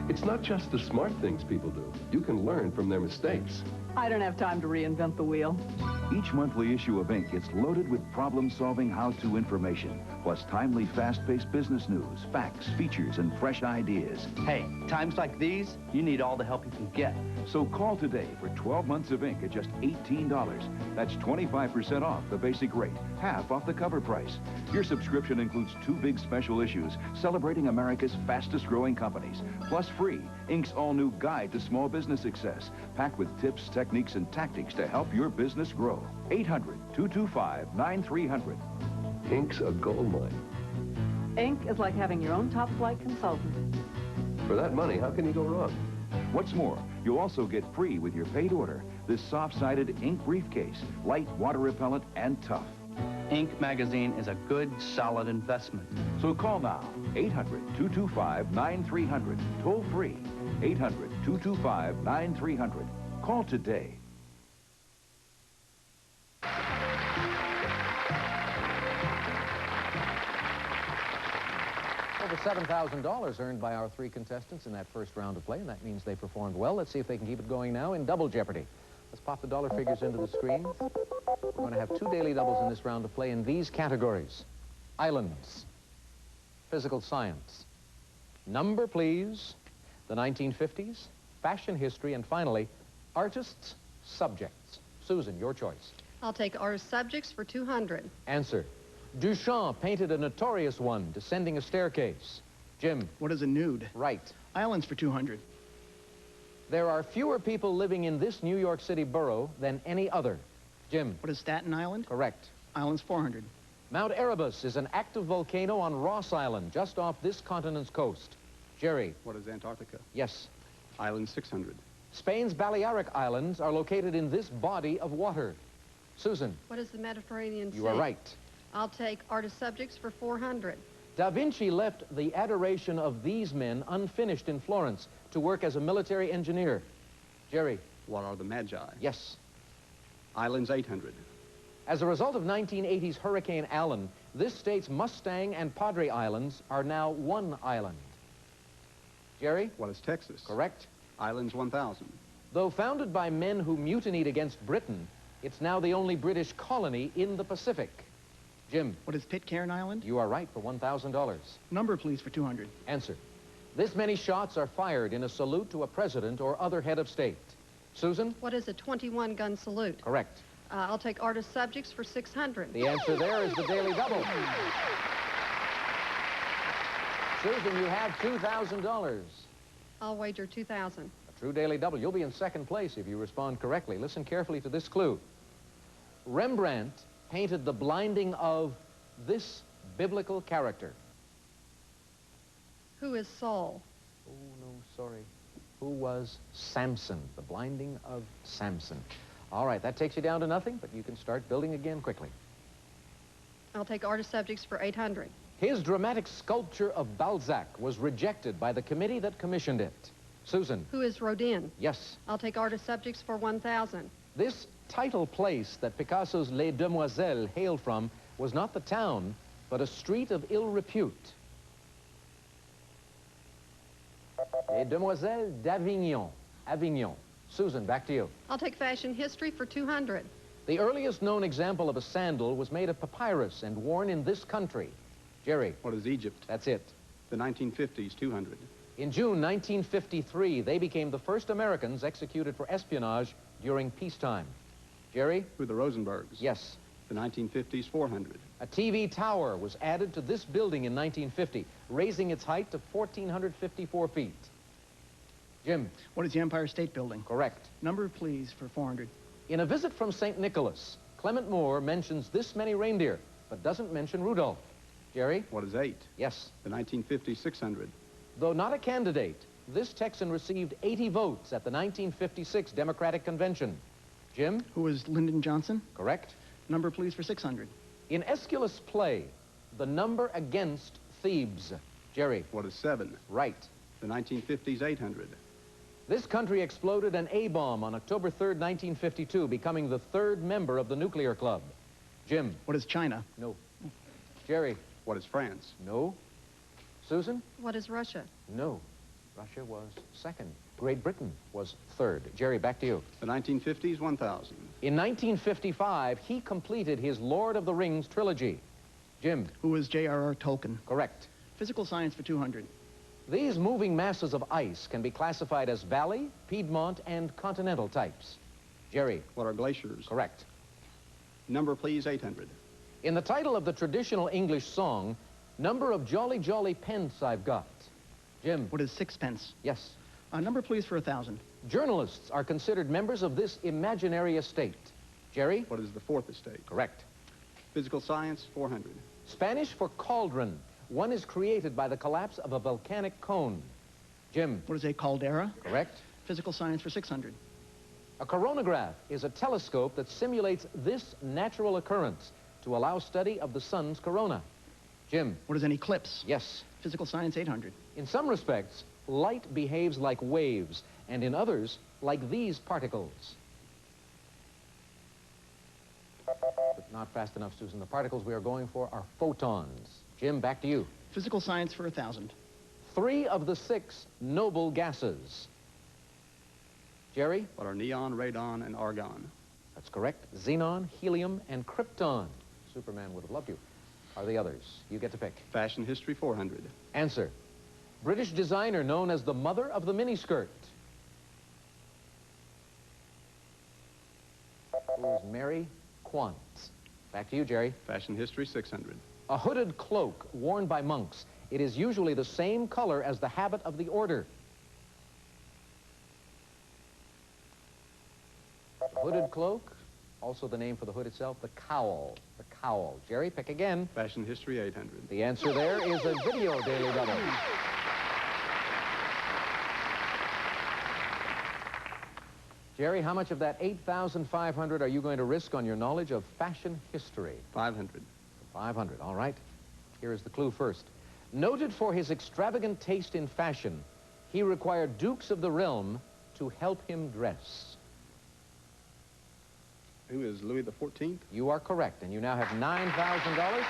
It's not just the smart things people do. You can learn from their mistakes. I don't have time to reinvent the wheel. Each monthly issue of Inc. is loaded with problem-solving how-to information, plus timely, fast-paced business news, facts, features, and fresh ideas. Hey, times like these, you need all the help you can get. So call today for 12 months of Inc. at just $18. That's 25% off the basic rate, half off the cover price. Your subscription includes 2 big special issues celebrating America's fastest-growing companies, plus free Inc.'s all-new Guide to Small Business Success, packed with tips, techniques, and tactics to help your business grow. 800-225-9300. Inc.'s a gold mine. Inc. is like having your own top flight consultant. For that money, how can you go wrong? What's more, you'll also get free with your paid order this soft-sided Inc. briefcase, light, water repellent, and tough. Inc. magazine is a good, solid investment. So call now, 800-225-9300, toll free, 800-225-9300. Call today. Over $7,000 earned by our 3 contestants in that first round of play, and that means they performed well. Let's see if they can keep it going now in Double Jeopardy. Let's pop the dollar figures into the screen. We're going to have 2 daily doubles in this round of play in these categories. Islands, physical science, number, please, the 1950s, fashion history, and finally, artists, subjects. Susan, your choice. I'll take our subjects for 200. Answer. Duchamp painted a notorious one descending a staircase. Jim. What is a nude? Right. Islands for 200. There are fewer people living in this New York City borough than any other. Jim. What is Staten Island? Correct. Islands 400. Mount Erebus is an active volcano on Ross Island, just off this continent's coast. Jerry. What is Antarctica? Yes. Island 600. Spain's Balearic Islands are located in this body of water. Susan. What is the Mediterranean Sea? You are right. I'll take artist subjects for 400. Da Vinci left the adoration of these men unfinished in Florence to work as a military engineer. Jerry. What are the Magi? Yes. Islands, 800. As a result of 1980's Hurricane Allen, this state's Mustang and Padre Islands are now one island. Jerry? What is Texas? Correct. Islands, 1,000. Though founded by men who mutinied against Britain, it's now the only British colony in the Pacific. Jim. What is Pitcairn Island? You are right for $1,000. Number, please, for 200. Answer. This many shots are fired in a salute to a president or other head of state. Susan? What is a 21-gun salute? Correct. I'll take artist subjects for 600. The answer there is the Daily Double. Susan, you have $2,000. I'll wager 2,000. A true Daily Double. You'll be in second place if you respond correctly. Listen carefully to this clue. Rembrandt painted the blinding of this biblical character. Who is Saul? Oh, no, sorry. Who was Samson? The blinding of Samson. All right, that takes you down to nothing, but you can start building again quickly. I'll take artist subjects for 800. His dramatic sculpture of Balzac was rejected by the committee that commissioned it. Susan. Who is Rodin? Yes. I'll take artist subjects for 1,000. This title place that Picasso's Les Demoiselles hailed from was not the town, but a street of ill repute. Les Demoiselles d'Avignon. Avignon. Susan, back to you. I'll take fashion history for 200. The earliest known example of a sandal was made of papyrus and worn in this country. Jerry. What is Egypt? That's it. The 1950s, 200. In June 1953, they became the first Americans executed for espionage during peacetime. Jerry? Who, the Rosenbergs? Yes. The 1950s, 400. A TV tower was added to this building in 1950, raising its height to 1,454 feet. Jim. What is the Empire State Building? Correct. Number, please, for 400. In a visit from St. Nicholas, Clement Moore mentions this many reindeer, but doesn't mention Rudolph. Jerry? What is 8? Yes. The 1950s, 600. Though not a candidate, this Texan received 80 votes at the 1956 Democratic Convention. Jim? Who is Lyndon Johnson? Correct. Number, please, for 600. In Aeschylus' play, the number against Thebes. Jerry? What is 7? Right. The 1950s, 800. This country exploded an A-bomb on October 3rd, 1952, becoming the third member of the nuclear club. Jim? What is China? No. Jerry? What is France? No. Susan? What is Russia? No. Russia was second. Great Britain was third. Jerry, back to you. The 1950s, 1,000. In 1955, he completed his Lord of the Rings trilogy. Jim? Who is J.R.R. Tolkien? Correct. Physical science for 200. These moving masses of ice can be classified as valley, Piedmont, and continental types. Jerry? What are glaciers? Correct. Number, please, 800. In the title of the traditional English song, number of jolly, jolly pence I've got. Jim? What is sixpence? Yes. Number, please, for 1,000. Journalists are considered members of this imaginary estate. Jerry? What is the fourth estate? Correct. Physical science, 400. Spanish for cauldron. One is created by the collapse of a volcanic cone. Jim? What is a caldera? Correct. Physical science for 600. A coronagraph is a telescope that simulates this natural occurrence to allow study of the sun's corona. Jim? What is an eclipse? Yes. Physical science, 800. In some respects, light behaves like waves, and in others, like these particles. But not fast enough, Susan. The particles we are going for are photons. Jim, back to you. Physical science for 1,000. 3 of the 6 noble gases. Jerry? What are neon, radon, and argon? That's correct. Xenon, helium, and krypton. Superman would have loved you. Are the others? You get to pick. Fashion history, 400. Answer. British designer known as the mother of the miniskirt. Who is Mary Quant? Back to you, Jerry. Fashion history, 600. A hooded cloak worn by monks. It is usually the same color as the habit of the order. The hooded cloak, also the name for the hood itself, the cowl. The cowl. Jerry, pick again. Fashion history, 800. The answer there is a video Daily Double. Jerry, how much of that $8,500 are you going to risk on your knowledge of fashion history? 500. 500, all right. Here is the clue first. Noted for his extravagant taste in fashion, he required dukes of the realm to help him dress. Who is Louis the 14th? You are correct, and you now have $9,000.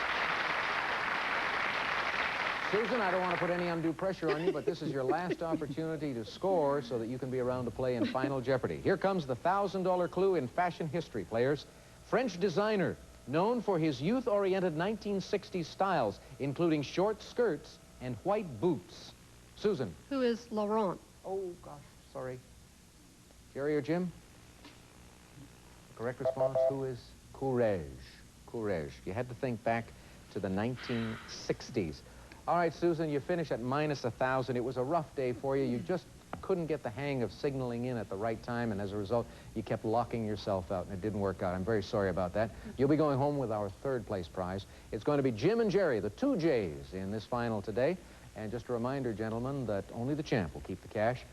Susan, I don't want to put any undue pressure on you, but this is your last opportunity to score so that you can be around to play in Final Jeopardy. Here comes the $1,000 clue in fashion history, players. French designer, known for his youth-oriented 1960s styles, including short skirts and white boots. Susan. Who is Laurent? Oh, gosh, sorry. Jerry or Jim? Correct response, who is Courage? Courage. You had to think back to the 1960s. All right, Susan, you finish at minus 1,000. It was a rough day for you. You just couldn't get the hang of signaling in at the right time, and as a result, you kept locking yourself out, and it didn't work out. I'm very sorry about that. You'll be going home with our third place prize. It's going to be Jim and Jerry, the two J's, in this final today. And just a reminder, gentlemen, that only the champ will keep the cash.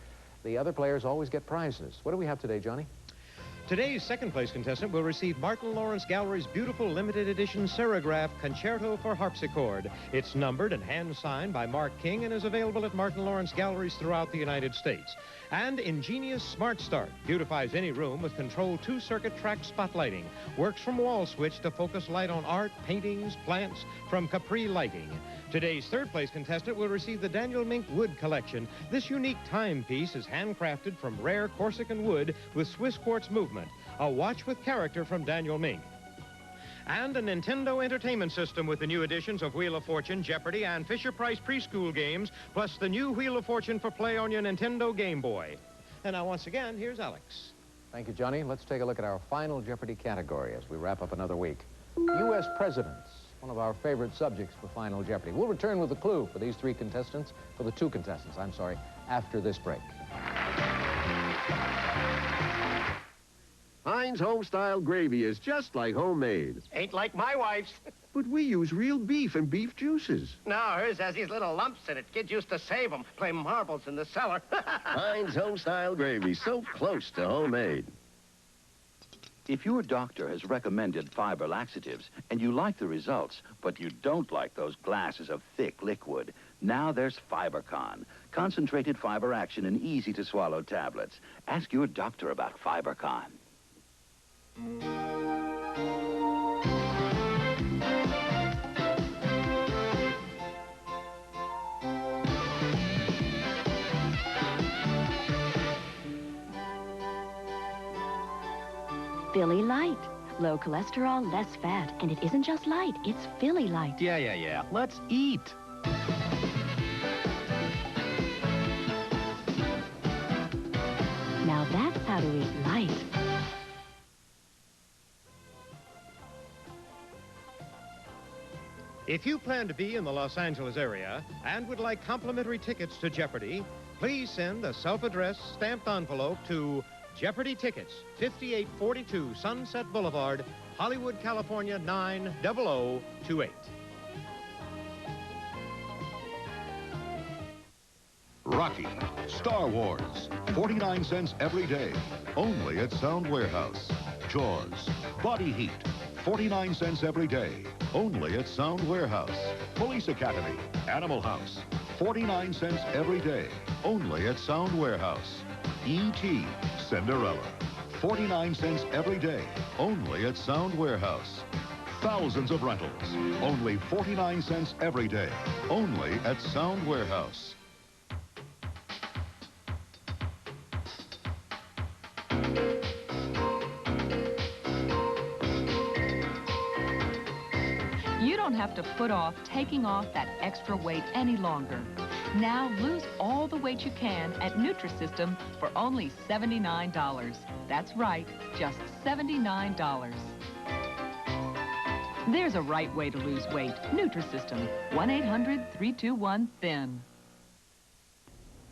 The other players always get prizes. What do we have today, Johnny? Today's second place contestant will receive Martin Lawrence Gallery's beautiful limited edition Serograph Concerto for Harpsichord. It's numbered and hand-signed by Mark King and is available at Martin Lawrence Galleries throughout the United States. And Ingenious Smart Start beautifies any room with controlled two-circuit track spotlighting. Works from wall switch to focus light on art, paintings, plants from Capri Lighting. Today's third place contestant will receive the Daniel Mink Wood Collection. This unique timepiece is handcrafted from rare Corsican wood with Swiss quartz movement. A watch with character from Daniel Mink. And a Nintendo Entertainment System with the new editions of Wheel of Fortune, Jeopardy, and Fisher-Price preschool games, plus the new Wheel of Fortune for play on your Nintendo Game Boy. And now, once again, here's Alex. Thank you, Johnny. Let's take a look at our final Jeopardy category as we wrap up another week. U.S. presidents, one of our favorite subjects for Final Jeopardy. We'll return with a clue for these two contestants, after this break. Heinz home-style gravy is just like homemade. Ain't like my wife's. But we use real beef and beef juices. No, hers has these little lumps in it. Kids used to save them, play marbles in the cellar. Heinz home-style gravy, so close to homemade. If your doctor has recommended fiber laxatives and you like the results, but you don't like those glasses of thick liquid, now there's FiberCon. Concentrated fiber action in easy-to-swallow tablets. Ask your doctor about FiberCon. Philly Light. Low cholesterol, less fat. And it isn't just light, it's Philly Light. Yeah. Let's eat. Now that's how to eat light. If you plan to be in the Los Angeles area and would like complimentary tickets to Jeopardy, please send a self-addressed stamped envelope to Jeopardy Tickets, 5842 Sunset Boulevard, Hollywood, California, 90028. Rocky, Star Wars, 49 cents every day, only at Sound Warehouse. Jaws, Body Heat, 49 cents every day, only at Sound Warehouse. Police Academy, Animal House, 49 cents every day, only at Sound Warehouse. E.T., Cinderella, 49 cents every day, only at Sound Warehouse. Thousands of rentals, only 49 cents every day, only at Sound Warehouse. You don't have to put off taking off that extra weight any longer. Now lose all the weight you can at Nutrisystem for only $79. That's right, just $79. There's a right way to lose weight. Nutrisystem, 1-800-321-THIN.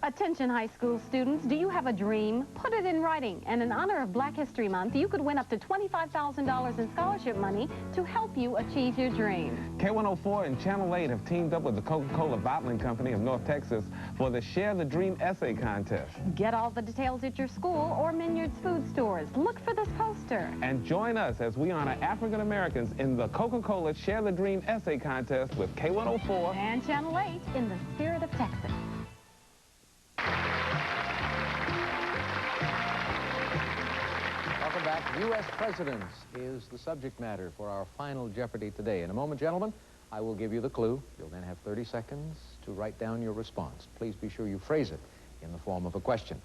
Attention high school students, do you have a dream? Put it in writing, and in honor of Black History Month, you could win up to $25,000 in scholarship money to help you achieve your dream. K104 and Channel 8 have teamed up with the Coca-Cola Bottling Company of North Texas for the Share the Dream Essay Contest. Get all the details at your school or Minyard's food stores. Look for this poster. And join us as we honor African Americans in the Coca-Cola Share the Dream Essay Contest with K104 and Channel 8 in the spirit of Texas. Welcome back. U.S. presidents is the subject matter for our final Jeopardy today. In a moment, gentlemen, I will give you the clue. You'll then have 30 seconds to write down your response. Please be sure you phrase it in the form of a question.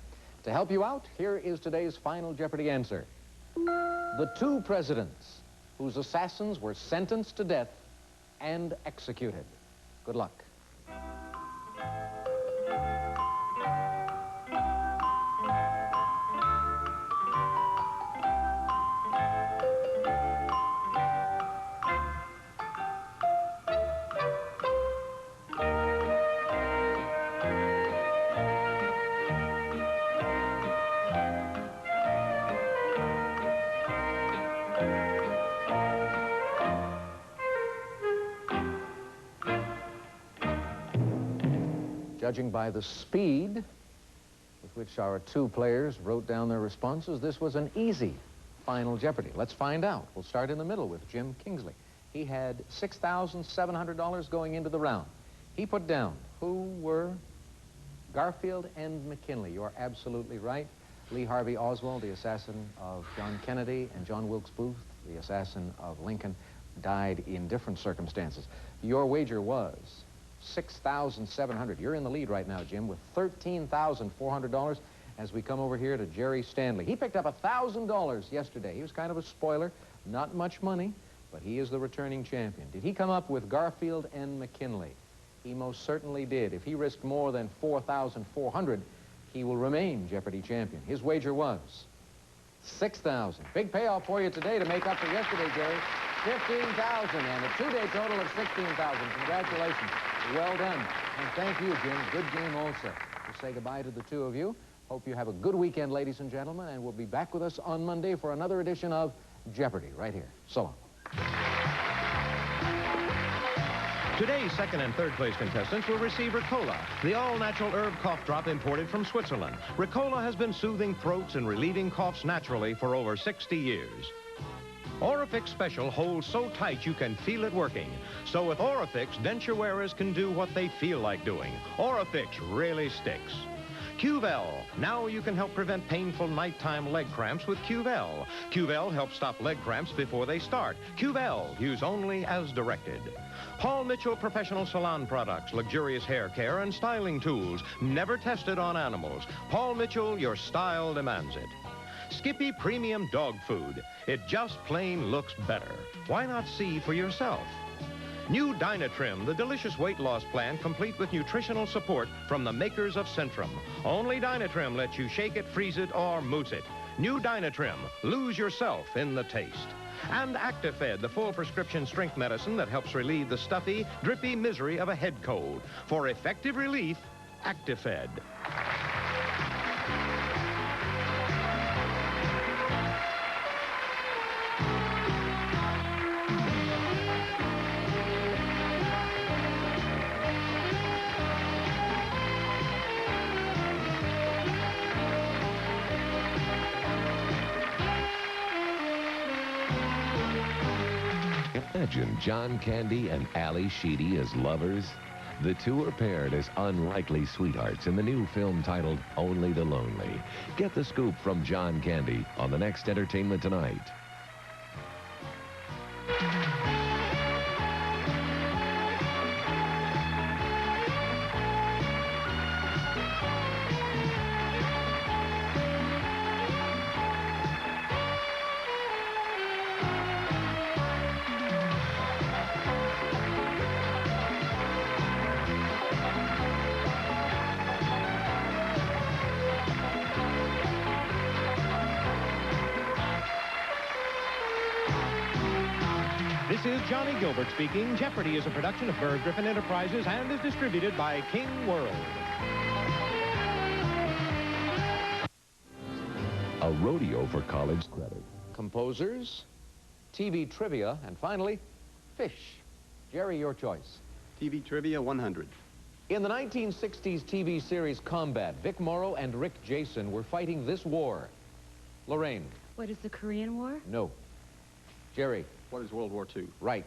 To help you out, here is today's final Jeopardy answer. The two presidents whose assassins were sentenced to death and executed. Good luck. Judging by the speed with which our two players wrote down their responses, this was an easy final Jeopardy. Let's find out. We'll start in the middle with Jim Kingsley. He had $6,700 going into the round. He put down who were Garfield and McKinley. You are absolutely right. Lee Harvey Oswald, the assassin of John Kennedy, and John Wilkes Booth, the assassin of Lincoln, died in different circumstances. Your wager was $6,700. You're in the lead right now, Jim, with $13,400 as we come over here to Jerry Stanley. He picked up $1,000 yesterday. He was kind of a spoiler. Not much money, but he is the returning champion. Did he come up with Garfield and McKinley? He most certainly did. If he risked more than $4,400, he will remain Jeopardy champion. His wager was $6,000. Big payoff for you today to make up for yesterday, Jerry. $15,000 and a two-day total of $16,000. Congratulations. Well done. And thank you, Jim. Good game also. We'll say goodbye to the two of you. Hope you have a good weekend, ladies and gentlemen, and we'll be back with us on Monday for another edition of Jeopardy right here. So long. Today's second and third place contestants will receive Ricola, the all-natural herb cough drop imported from Switzerland. Ricola has been soothing throats and relieving coughs naturally for over 60 years. Orifix Special holds so tight you can feel it working. So with Orifix, denture wearers can do what they feel like doing. Orifix really sticks. Qvel. Now you can help prevent painful nighttime leg cramps with Qvel. Qvel helps stop leg cramps before they start. Qvel. Use only as directed. Paul Mitchell Professional Salon Products. Luxurious hair care and styling tools. Never tested on animals. Paul Mitchell, your style demands it. Skippy Premium Dog Food. It just plain looks better. Why not see for yourself? New Dynatrim, the delicious weight loss plan complete with nutritional support from the makers of Centrum. Only Dynatrim lets you shake it, freeze it, or mousse it. New Dynatrim. Lose yourself in the taste. And Actifed, the full prescription strength medicine that helps relieve the stuffy, drippy misery of a head cold. For effective relief, Actifed. Imagine John Candy and Ali Sheedy as lovers. The two are paired as unlikely sweethearts in the new film titled Only the Lonely. Get the scoop from John Candy on the next Entertainment Tonight. This is Johnny Gilbert speaking. Jeopardy is a production of Berg Griffin Enterprises and is distributed by King World. rodeo for college credit. Composers, TV trivia, and finally, fish. Jerry, your choice. TV trivia, 100. In the 1960s TV series Combat, Vic Morrow and Rick Jason were fighting this war. Lorraine. What is the Korean War? No. Jerry. What is World War II? Right.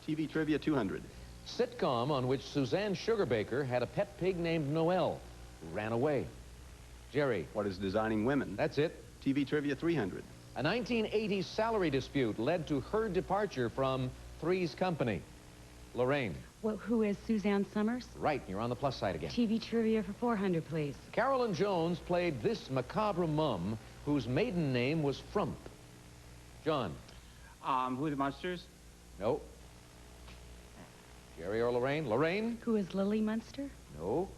TV trivia, 200. Sitcom on which Suzanne Sugarbaker had a pet pig named Noel, who ran away. Jerry. What is Designing Women? That's it. TV trivia, 300. A 1980s salary dispute led to her departure from Three's Company. Lorraine. Well, who is Suzanne Summers? Right, you're on the plus side again. TV trivia for 400, please. Carolyn Jones played this macabre mum whose maiden name was Frump. John. Who are the Munsters? No. Jerry or Lorraine? Lorraine? Who is Lily Munster? No.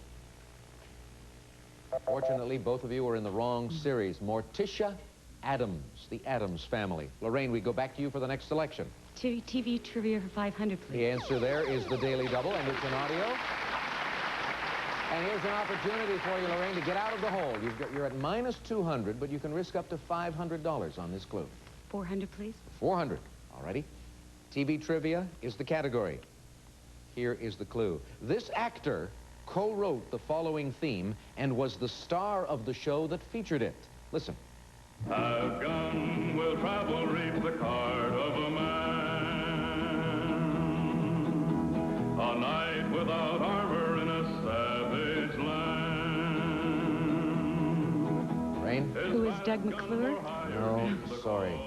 Fortunately, both of you are in the wrong series. Morticia Adams, the Addams Family. Lorraine, we go back to you for the next selection. TV trivia for 500, please. The answer there is the Daily Double, and it's an audio. And here's an opportunity for you, Lorraine, to get out of the hole. You're at minus 200, but you can risk up to $500 on this clue. 400, please. 400. All righty. TV trivia is the category. Here is the clue. This actor co-wrote the following theme and was the star of the show that featured it. Listen. I've gone, will travel, reap the card of a man. A knight without armor in a savage land. Rain? Who is Doug McClure? No, sorry.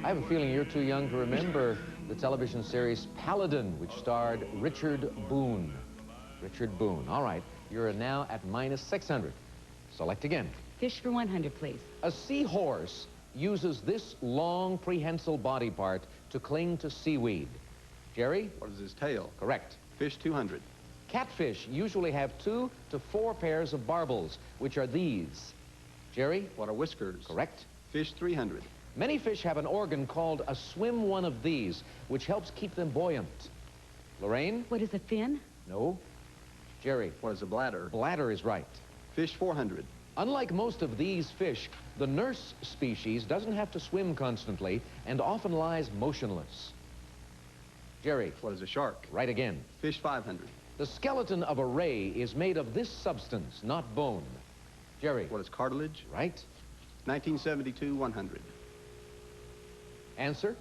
I have a feeling you're too young to remember the television series Paladin, which starred Richard Boone. Richard Boone. All right, you're now at minus 600. Select again. Fish for 100, please. A seahorse uses this long, prehensile body part to cling to seaweed. Jerry? What is his tail? Correct. Fish, 200. Catfish usually have 2 to 4 pairs of barbels, which are these. Jerry? What are whiskers? Correct. Fish, 300. Many fish have an organ called a swim one of these, which helps keep them buoyant. Lorraine? What is a fin? No. Jerry? What is a bladder? Bladder is right. Fish, 400. Unlike most of these fish, the nurse species doesn't have to swim constantly and often lies motionless. Jerry? What is a shark? Right again. Fish, 500. The skeleton of a ray is made of this substance, not bone. Jerry? What is cartilage? Right. 1972, 100. Answer?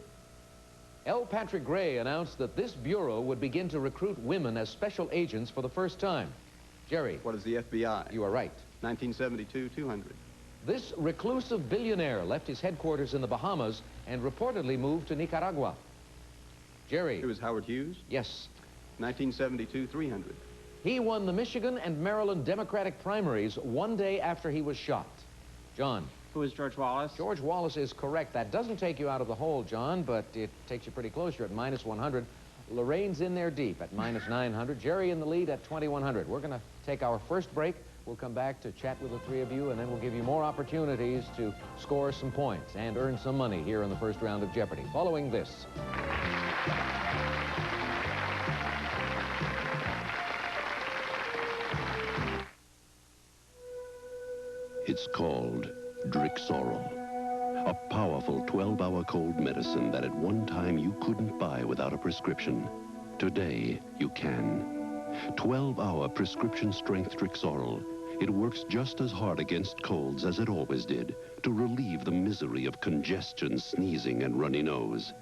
L. Patrick Gray announced that this bureau would begin to recruit women as special agents for the first time. Jerry? What is the FBI? You are right. 1972, 200. This reclusive billionaire left his headquarters in the Bahamas and reportedly moved to Nicaragua. Jerry? Who is Howard Hughes? Yes. 1972, 300. He won the Michigan and Maryland Democratic primaries one day after he was shot. John? Who is George Wallace? George Wallace is correct. That doesn't take you out of the hole, John, but it takes you pretty close. You're at minus 100. Lorraine's in there deep at minus 900. Jerry in the lead at 2,100. We're going to take our first break. We'll come back to chat with the three of you, and then we'll give you more opportunities to score some points and earn some money here in the first round of Jeopardy. Following this. It's called Drixoral, a powerful 12-hour cold medicine that at one time you couldn't buy without a prescription. Today, you can. 12-hour prescription-strength Drixoral. It works just as hard against colds as it always did to relieve the misery of congestion, sneezing, and runny nose.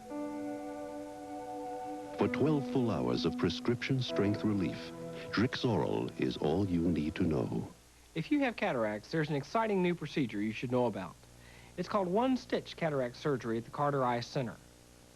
For 12 full hours of prescription-strength relief, Drixoral is all you need to know. If you have cataracts, there's an exciting new procedure you should know about. It's called one-stitch cataract surgery at the Carter Eye Center.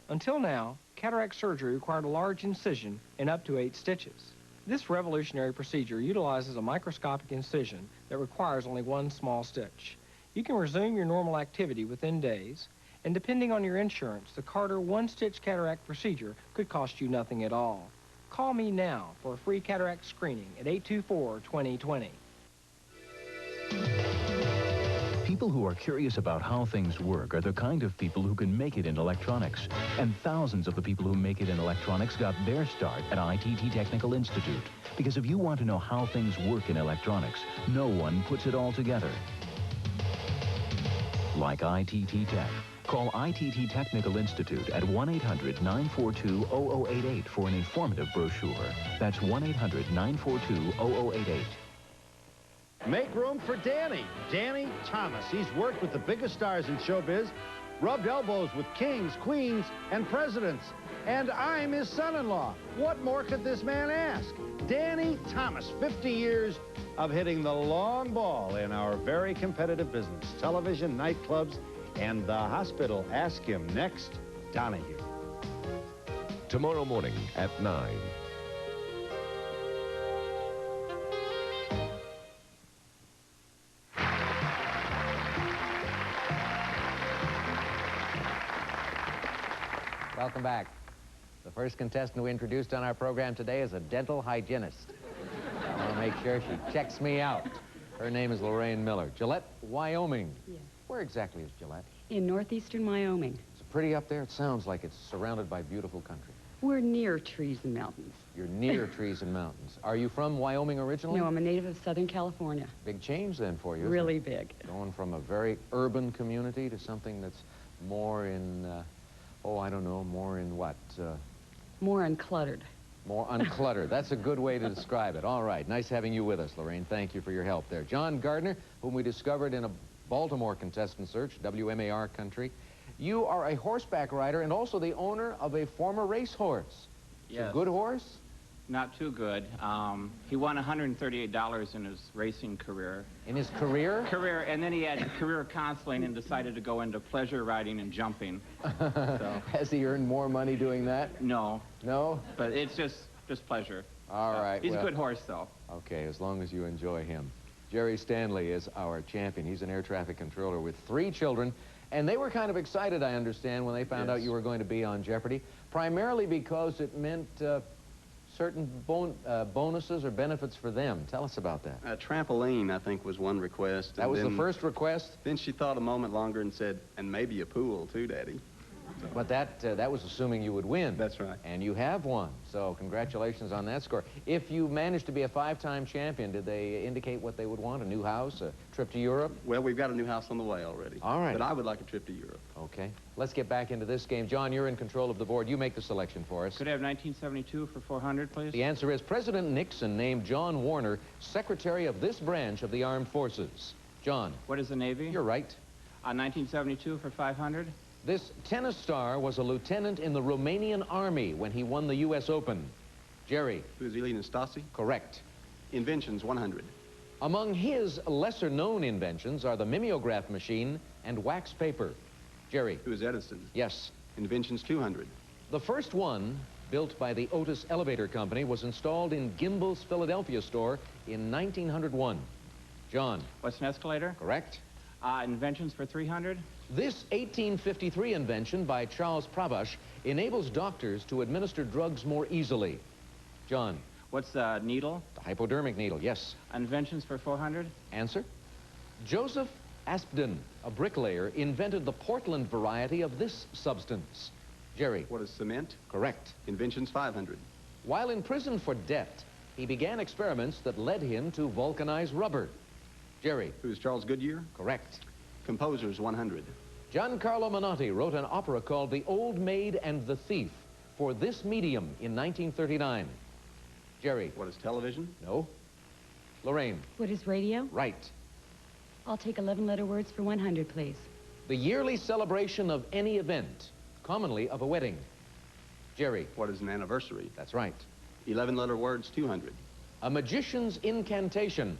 Until now, cataract surgery required a large incision and up to 8 stitches. This revolutionary procedure utilizes a microscopic incision that requires only 1 small stitch. You can resume your normal activity within days, and depending on your insurance, the Carter one-stitch cataract procedure could cost you nothing at all. Call me now for a free cataract screening at 824-2020. People who are curious about how things work are the kind of people who can make it in electronics. And thousands of the people who make it in electronics got their start at ITT Technical Institute. Because if you want to know how things work in electronics, no one puts it all together. like ITT Tech. Call ITT Technical Institute at 1-800-942-0088 for an informative brochure. That's 1-800-942-0088. Make room for Danny. Danny Thomas. He's worked with the biggest stars in showbiz, rubbed elbows with kings, queens, and presidents. And I'm his son-in-law. What more could this man ask? Danny Thomas, 50 years of hitting the long ball in our very competitive business. Television, nightclubs, and the hospital. Ask him next. Donahue. Tomorrow morning at 9. Welcome back. The first contestant we introduced on our program today is a dental hygienist. I want to make sure she checks me out. Her name is Lorraine Miller. Gillette, Wyoming. Yes. Where exactly is Gillette? In northeastern Wyoming. Is it pretty up there? It sounds like it's surrounded by beautiful country. We're near trees and mountains. You're near trees and mountains. Are you from Wyoming originally? No, I'm a native of Southern California. Big change then for you. Really big. Going from a very urban community to something that's more in, oh, I don't know, more in what? More uncluttered. More uncluttered. That's a good way to describe it. All right. Nice having you with us, Lorraine. Thank you for your help there. John Gardner, whom we discovered in a Baltimore contestant search, WMAR country. You are a horseback rider and also the owner of a former racehorse. Yes. A good horse? Not too good. He won $138 in his racing career. In his career? Career, and then he had career counseling and decided to go into pleasure riding and jumping. So. Has he earned more money doing that? No. No? But it's just pleasure. All right. He's a good horse, though. Okay, as long as you enjoy him. Jerry Stanley is our champion. He's an air traffic controller with 3 children. And they were kind of excited, I understand, when they found out you were going to be on Jeopardy, primarily because it meant certain bonuses or benefits for them. Tell us about that. A trampoline, I think, was one request. That was the first request? Then she thought a moment longer and said, and maybe a pool, too, Daddy. So. But that was assuming you would win. That's right. And you have won. So congratulations on that score. If you managed to be a 5-time champion, did they indicate what they would want? A new house? A trip to Europe? Well, we've got a new house on the way already. All right. But I would like a trip to Europe. Okay. Let's get back into this game. John, you're in control of the board. You make the selection for us. Could I have 1972 for 400, please? The answer is President Nixon named John Warner Secretary of this branch of the Armed Forces. John. What is the Navy? You're right. 1972 for 500. This tennis star was a lieutenant in the Romanian army when he won the U.S. Open. Jerry. Who's Elena Stasi? Correct. Inventions, 100. Among his lesser-known inventions are the mimeograph machine and wax paper. Jerry. Who is Edison? Yes. Inventions, 200. The first one, built by the Otis Elevator Company, was installed in Gimbel's Philadelphia store in 1901. John. What's an escalator? Correct. Inventions for 300. This 1853 invention by Charles Pravash enables doctors to administer drugs more easily. John. What's the needle? The hypodermic needle, yes. Inventions for 400. Answer. Joseph Aspdin, a bricklayer, invented the Portland variety of this substance. Jerry. What is cement? Correct. Inventions, 500. While in prison for debt, he began experiments that led him to vulcanize rubber. Jerry. Who is Charles Goodyear? Correct. Composers, 100. Giancarlo Menotti wrote an opera called The Old Maid and the Thief for this medium in 1939. Jerry. What is television? No. Lorraine. What is radio? Right. I'll take 11-letter words for 100, please. The yearly celebration of any event, commonly of a wedding. Jerry. What is an anniversary? That's right. 11-letter words, 200. A magician's incantation,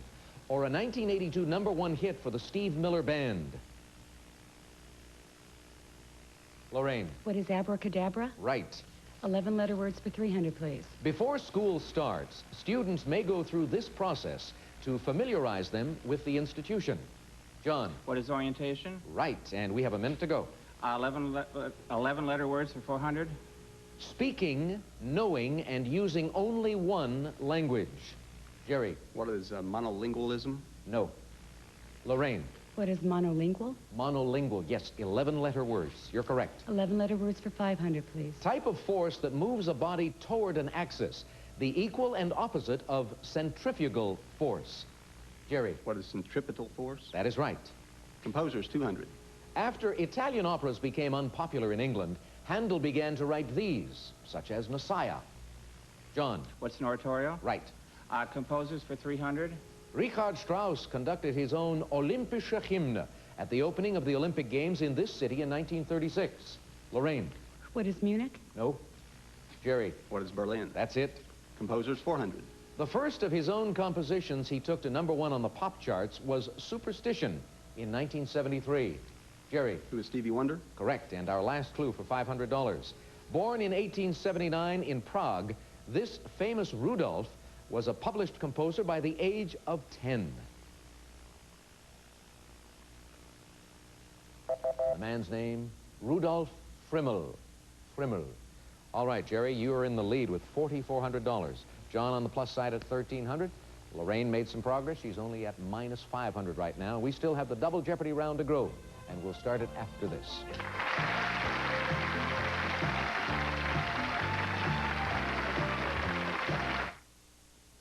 or a 1982 #1 hit for the Steve Miller Band. Lorraine. What is abracadabra? Right. 11-letter words for 300, please. Before school starts, students may go through this process to familiarize them with the institution. John. What is orientation? Right, and we have a minute to go. 11-letter words for 400. Speaking, knowing, and using only one language. Jerry. What is monolingualism? No. Lorraine. What is monolingual? Monolingual, yes, 11-letter words. You're correct. 11-letter words for 500, please. Type of force that moves a body toward an axis. The equal and opposite of centrifugal force. Jerry. What is centripetal force? That is right. Composers, 200. After Italian operas became unpopular in England, Handel began to write these, such as Messiah. John. What's an oratorio? Right. Composers for 300? Richard Strauss conducted his own Olympische Hymne at the opening of the Olympic Games in this city in 1936. Lorraine. What is Munich? No. Jerry. What is Berlin? That's it. Composers 400. The first of his own compositions he took to #1 on the pop charts was Superstition in 1973. Jerry. Who is Stevie Wonder? Correct, and our last clue for $500. Born in 1879 in Prague, this famous Rudolph was a published composer by the age of 10. The man's name, Rudolf Frimmel. Frimmel. All right, Jerry, you are in the lead with $4,400. John on the plus side at $1,300. Lorraine made some progress. She's only at -500 right now. We still have the double Jeopardy round to go, and we'll start it after this.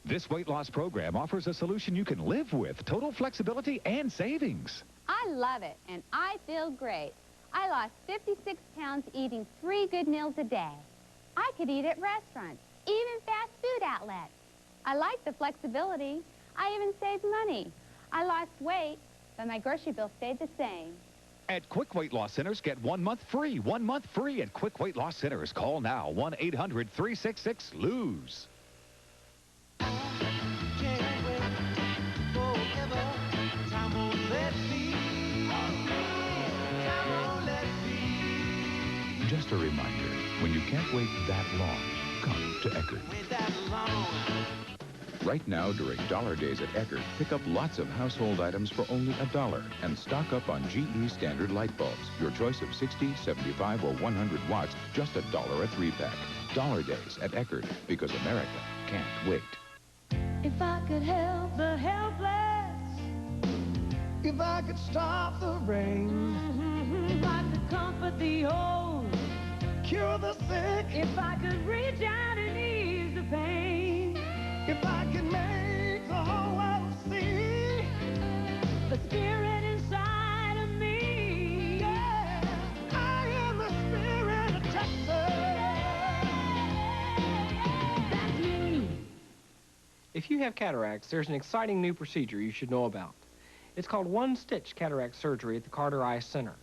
This weight loss program offers a solution you can live with, total flexibility and savings. I love it, and I feel great. I lost 56 pounds eating 3 good meals a day. I could eat at restaurants, even fast food outlets. I like the flexibility. I even saved money. I lost weight, but my grocery bill stayed the same. At Quick Weight Loss Centers, get 1 month free. 1 month free at Quick Weight Loss Centers. Call now, 1-800-366-LOSE. Just a reminder, when you can't wait that long, come to Eckerd. Right now, during Dollar Days at Eckerd, pick up lots of household items for only $1 and stock up on GE standard light bulbs. Your choice of 60, 75, or 100 watts, just $1 a 3-pack. Dollar Days at Eckerd, because America can't wait. If I could help the helpless, if I could stop the rain, if I could comfort the old, cure the sick, if I could reach out and ease the pain, if I could make the whole world see the spirit inside of me, yeah, I am the spirit of Texas. That's me. If you have cataracts, there's an exciting new procedure you should know about. It's called one-stitch cataract surgery at the Carter Eye Center.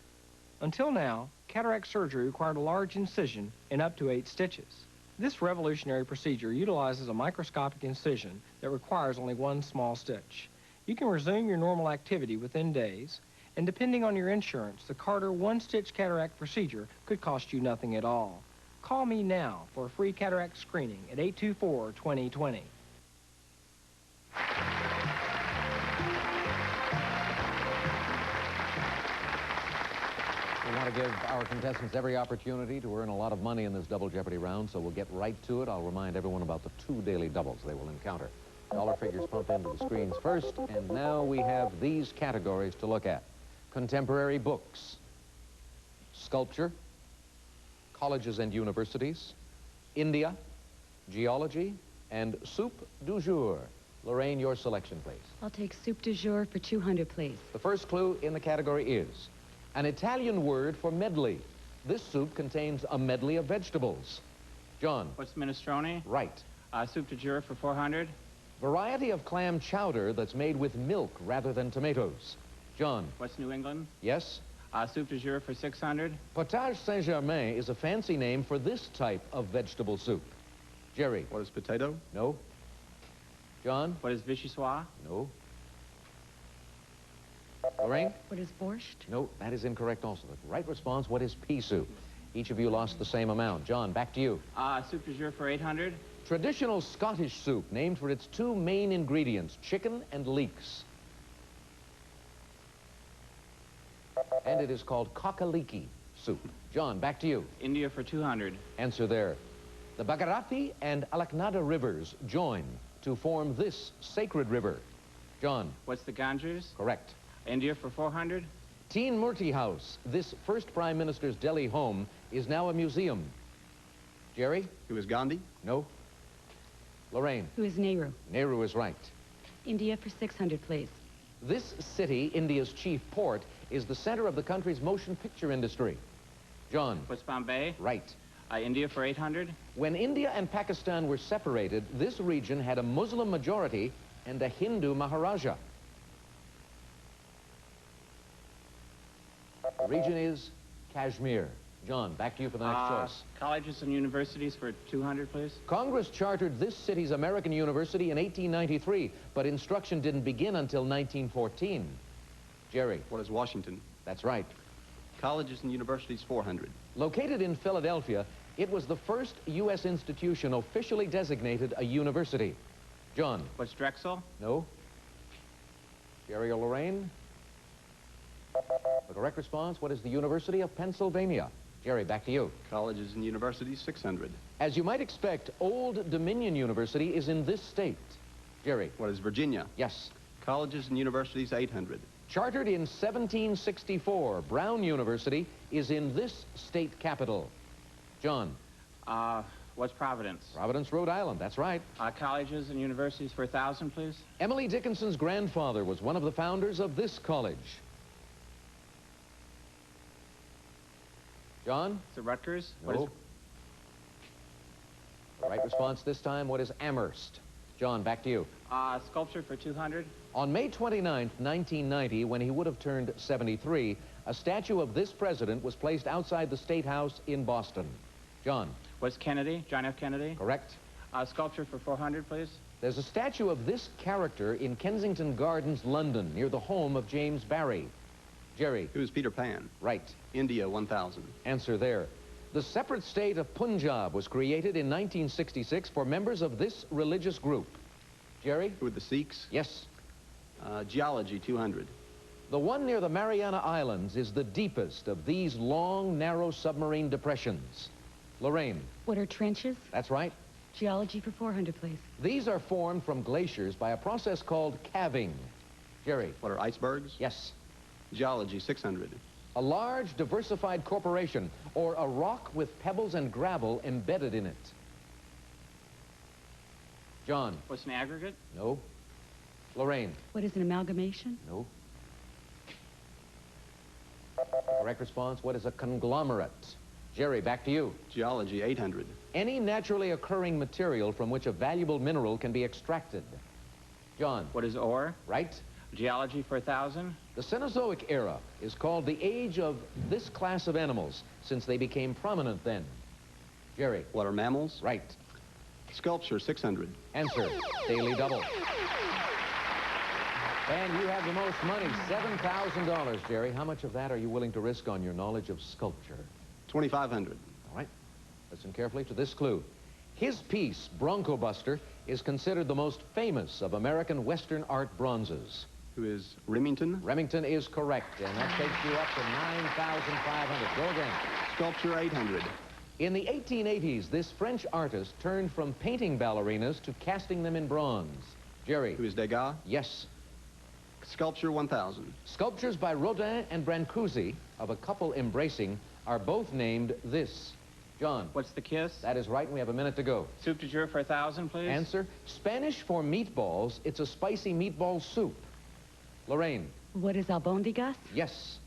Until now, cataract surgery required a large incision and up to 8 stitches. This revolutionary procedure utilizes a microscopic incision that requires only 1 small stitch. You can resume your normal activity within days, and depending on your insurance, the Carter one-stitch cataract procedure could cost you nothing at all. Call me now for a free cataract screening at 824-2020. We want to give our contestants every opportunity to earn a lot of money in this double Jeopardy round, so we'll get right to it. I'll remind everyone about the 2 daily doubles they will encounter. Dollar figures pump into the screens first, and now we have these categories to look at. Contemporary books, sculpture, colleges and universities, India, geology, and soup du jour. Lorraine, your selection, please. I'll take soup du jour for 200, please. The first clue in the category is an Italian word for medley. This soup contains a medley of vegetables. John. What's minestrone? Right. Soup du jour for 400. Variety of clam chowder that's made with milk rather than tomatoes. John. What's New England? Yes. Soup du jour for 600. Potage Saint-Germain is a fancy name for this type of vegetable soup. Jerry. What is potato? No. John. What is vichyssoise? No. Lorraine? What is borscht? No, that is incorrect also. The right response, what is pea soup? Each of you lost the same amount. John, back to you. Soup du jour for 800. Traditional Scottish soup named for its 2 main ingredients, chicken and leeks. And it is called cockaliki soup. John, back to you. India for 200. Answer there. The Bhagirathi and Alaknanda rivers join to form this sacred river. John. What's the Ganges? Correct. India for 400. Teen Murti House, this first Prime Minister's Delhi home, is now a museum. Jerry? Who is Gandhi? No. Lorraine? Who is Nehru? Nehru is right. India for 600, please. This city, India's chief port, is the center of the country's motion picture industry? John. What's Bombay? Right. India for 800. When India and Pakistan were separated, this region had a Muslim majority and a Hindu Maharaja. The region is Kashmir. John, back to you for the next choice. Colleges and universities for 200, please. Congress chartered this city's American University in 1893, but instruction didn't begin until 1914. Jerry. What is Washington? That's right. Colleges and universities, 400. Located in Philadelphia, it was the first U.S. institution officially designated a university. John. What's Drexel? No. Jerry or Lorraine? The correct response, what is the University of Pennsylvania? Jerry, back to you. Colleges and universities, 600. As you might expect, Old Dominion University is in this state. Jerry. What is Virginia? Yes. Colleges and universities, 800. Chartered in 1764, Brown University is in this state capital. John. What's Providence? Providence, Rhode Island, that's right. Colleges and universities for 1,000, please. Emily Dickinson's grandfather was one of the founders of this college. John? Is it Rutgers? No. The right response this time, what is Amherst? John, back to you. Sculpture for 200. On May 29th, 1990, when he would have turned 73, a statue of this president was placed outside the State House in Boston. John. What's Kennedy? John F. Kennedy? Correct. Sculpture for 400, please. There's a statue of this character in Kensington Gardens, London, near the home of James Barrie. Jerry. Who is Peter Pan? Right. India, 1,000. Answer there. The separate state of Punjab was created in 1966 for members of this religious group. Jerry? Who are the Sikhs? Yes. Geology, 200. The one near the Mariana Islands is the deepest of these long, narrow submarine depressions. Lorraine? What are trenches? That's right. Geology for 400, please. These are formed from glaciers by a process called calving. Jerry? What are icebergs? Yes. Geology, 600. A large, diversified corporation, or a rock with pebbles and gravel embedded in it. John? What's an aggregate? No. Lorraine? What is an amalgamation? No. Correct response, what is a conglomerate? Jerry, back to you. Geology, 800. Any naturally occurring material from which a valuable mineral can be extracted. John? What is ore? Right. Geology for 1,000. The Cenozoic era is called the age of this class of animals, since they became prominent then. Jerry? What are mammals? Right. Sculpture, 600. Answer, Daily Double. And you have the most money, $7,000, Jerry. How much of that are you willing to risk on your knowledge of sculpture? 2,500. All right. Listen carefully to this clue. His piece, Bronco Buster, is considered the most famous of American Western art bronzes. Who is Remington? Remington is correct, and that takes you up to 9,500. Go again. Sculpture, 800. In the 1880s, this French artist turned from painting ballerinas to casting them in bronze. Jerry? Who is Degas? Yes. Sculpture, 1,000. Sculptures by Rodin and Brancusi of a couple embracing are both named this. John? What's the kiss? That is right, and we have a minute to go. Soup du jour for 1,000, please. Answer, Spanish for meatballs, it's a spicy meatball soup. Lorraine? What is albondigas? Yes.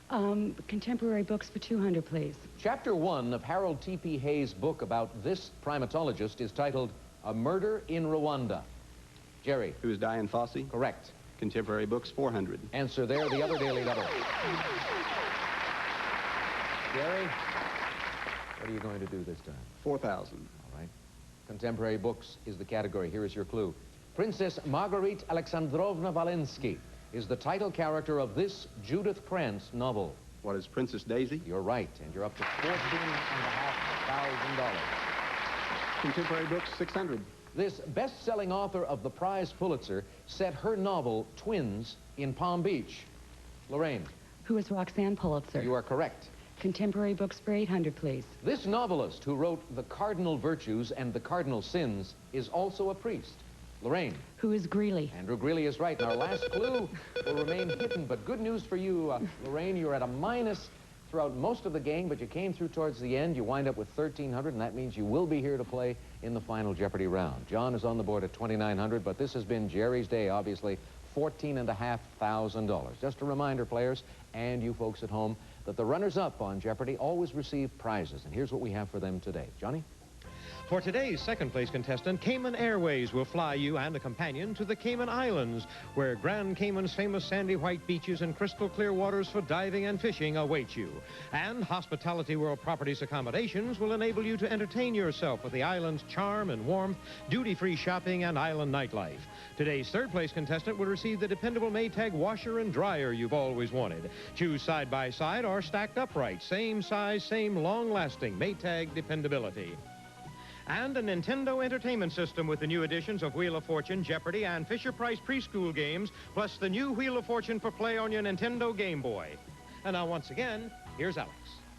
Contemporary books for 200, please. Chapter 1 of Harold T.P. Hayes' book about this primatologist is titled A Murder in Rwanda. Jerry? Who is Dian Fossey? Correct. Contemporary books, 400. Answer there, the other Daily Double. Jerry? What are you going to do this time? 4,000. All right. Contemporary books is the category. Here is your clue. Princess Marguerite Alexandrovna Walensky is the title character of this Judith Krantz novel. What is Princess Daisy? You're right, and you're up to $14,500. Contemporary books, 600. This best-selling author of the prize Pulitzer set her novel, Twins, in Palm Beach. Lorraine? Who is Roxanne Pulitzer? You are correct. Contemporary books for 800, please. This novelist who wrote The Cardinal Virtues and The Cardinal Sins is also a priest. Lorraine? Who is Greeley? Andrew Greeley is right. And our last clue will remain hidden, but good news for you, Lorraine. You're at a minus throughout most of the game, but you came through towards the end. You wind up with 1,300, and that means you will be here to play in the final Jeopardy round. John is on the board at 2,900, but this has been Jerry's day, obviously. $14,500. Just a reminder, players, and you folks at home, that the runners-up on Jeopardy always receive prizes. And here's what we have for them today. Johnny? For today's second-place contestant, Cayman Airways will fly you and a companion to the Cayman Islands, where Grand Cayman's famous sandy white beaches and crystal clear waters for diving and fishing await you. And Hospitality World Properties accommodations will enable you to entertain yourself with the island's charm and warmth, duty-free shopping, and island nightlife. Today's third-place contestant will receive the dependable Maytag washer and dryer you've always wanted. Choose side-by-side or stacked upright. Same size, same long-lasting Maytag dependability. And a Nintendo Entertainment System with the new editions of Wheel of Fortune, Jeopardy, and Fisher-Price preschool games, plus the new Wheel of Fortune for play on your Nintendo Game Boy. And now, once again, here's Alex.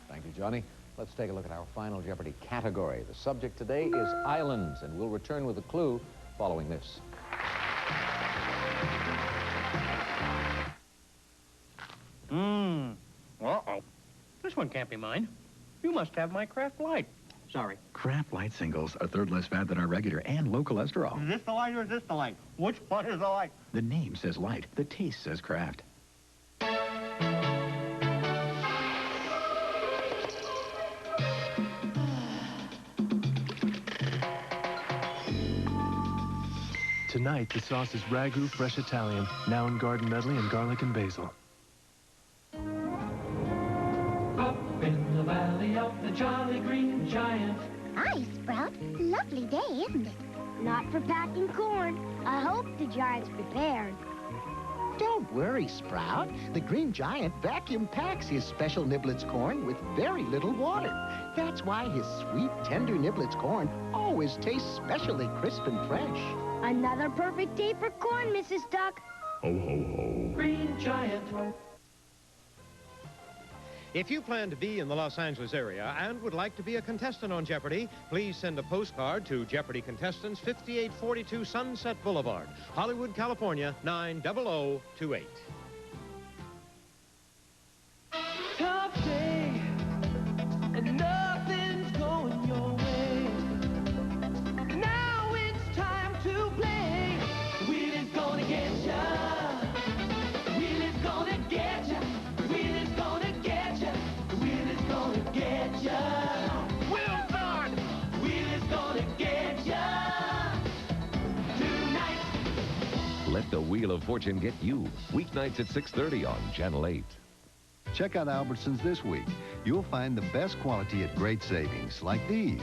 Thank you, Johnny. Let's take a look at our final Jeopardy category. The subject today is islands, and we'll return with a clue following this. Uh-oh. This one can't be mine. You must have my Kraft Light. Sorry. Kraft Light Singles are a third less fat than our regular and low cholesterol. Is this the light or is this the light? Which one is the light? The name says light. The taste says Kraft. Tonight, the sauce is Ragu Fresh Italian, now in garden medley and garlic and basil. Up in the valley of the Jolly Green Giant. Hi, Sprout. Lovely day, isn't it? Not for packing corn. I hope the Giant's prepared. Don't worry, Sprout. The Green Giant vacuum packs his special Niblets corn with very little water. That's why his sweet, tender Niblets corn always tastes specially crisp and fresh. Another perfect day for corn, Mrs. Duck. Ho, ho, ho. Green Giant. If you plan to be in the Los Angeles area and would like to be a contestant on Jeopardy, please send a postcard to Jeopardy Contestants, 5842 Sunset Boulevard, Hollywood, California, 90028. Tough day, and nothing's going your way. Now it's time to play. The wheel is gonna get ya. The wheel is gonna get ya. The wheel is gonna get ya. The wheel is gonna get ya. Wheels on! The wheel is gonna get ya. Tonight. Let the Wheel of Fortune get you. Weeknights at 6:30 on Channel 8. Check out Albertsons this week. You'll find the best quality at great savings, like these.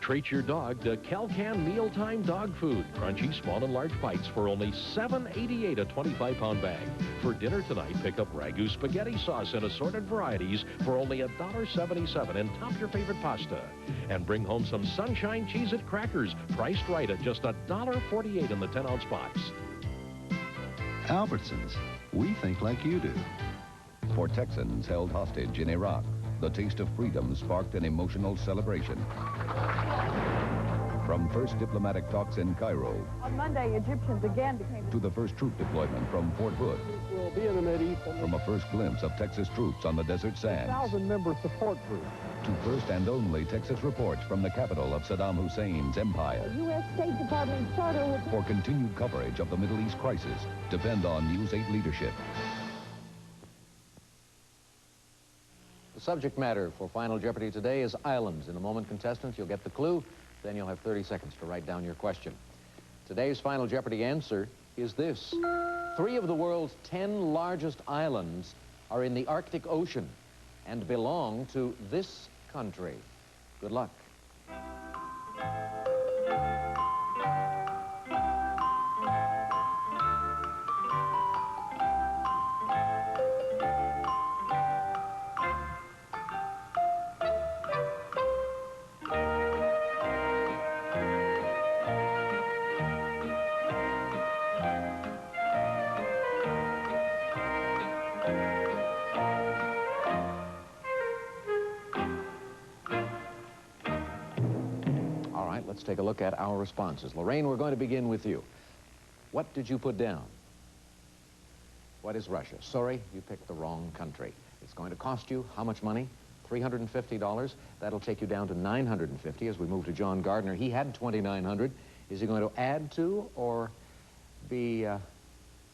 Treat your dog to Cal-Can Mealtime Dog Food. Crunchy, small, and large bites for only $7.88 a 25-pound bag. For dinner tonight, pick up Ragu spaghetti sauce in assorted varieties for only $1.77 and top your favorite pasta. And bring home some Sunshine Cheez-It crackers, priced right at just $1.48 in the 10-ounce box. Albertsons. We think like you do. For Texans held hostage in Iraq, the taste of freedom sparked an emotional celebration. From first diplomatic talks in Cairo On Monday, Egyptians again became... to the first troop deployment from Fort Hood, We'll be in the Mideast. from a first glimpse of Texas troops on the desert sands, 1,000-member support group. to first and only Texas reports from the capital of Saddam Hussein's empire. The U.S. State Department charter with... For continued coverage of the Middle East crisis, depend on News 8 leadership. The subject matter for Final Jeopardy today is islands. In a moment, contestants, you'll get the clue. Then you'll have 30 seconds to write down your question. Today's Final Jeopardy answer is this. 3 of the world's 10 largest islands are in the Arctic Ocean and belong to this country. Good luck. Let's take a look at our responses. Lorraine, we're going to begin with you. What did you put down? What is Russia? Sorry, you picked the wrong country. It's going to cost you how much money? $350. That'll take you down to $950 as we move to John Gardner. He had $2,900. Is he going to add to or be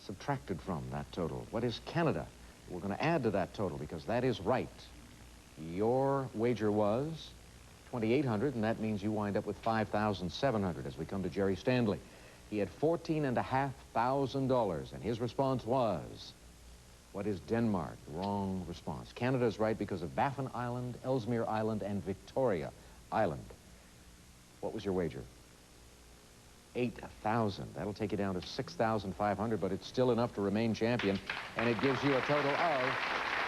subtracted from that total? What is Canada? We're going to add to that total because that is right. Your wager was 2,800, and that means you wind up with 5,700 as we come to Jerry Stanley. He had $14,500, and his response was, what is Denmark? Wrong response. Canada's right because of Baffin Island, Ellesmere Island, and Victoria Island. What was your wager? 8,000. That'll take you down to 6,500, but it's still enough to remain champion, and it gives you a total of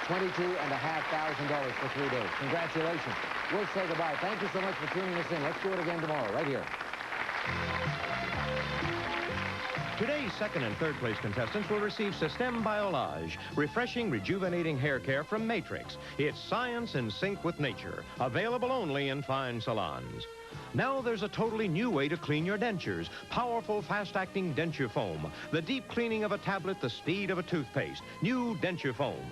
$22,500 for 3 days. Congratulations. We'll say goodbye. Thank you so much for tuning us in. Let's do it again tomorrow, right here. Today's second and third place contestants will receive Système Biolage, refreshing, rejuvenating hair care from Matrix. It's science in sync with nature, available only in fine salons. Now there's a totally new way to clean your dentures. Powerful, fast-acting Denture Foam. The deep cleaning of a tablet, the speed of a toothpaste. New Denture Foam.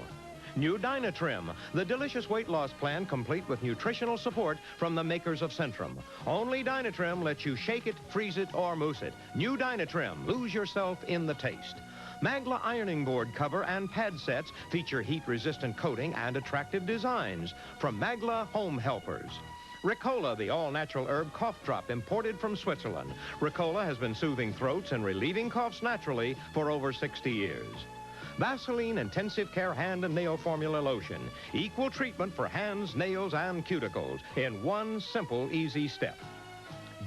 New Dynatrim, the delicious weight loss plan complete with nutritional support from the makers of Centrum. Only Dynatrim lets you shake it, freeze it, or mousse it. New Dynatrim, lose yourself in the taste. Magla ironing board cover and pad sets feature heat-resistant coating and attractive designs from Magla Home Helpers. Ricola, the all-natural herb cough drop imported from Switzerland. Ricola has been soothing throats and relieving coughs naturally for over 60 years. Vaseline Intensive Care Hand and Nail Formula Lotion. Equal treatment for hands, nails, and cuticles in one simple, easy step.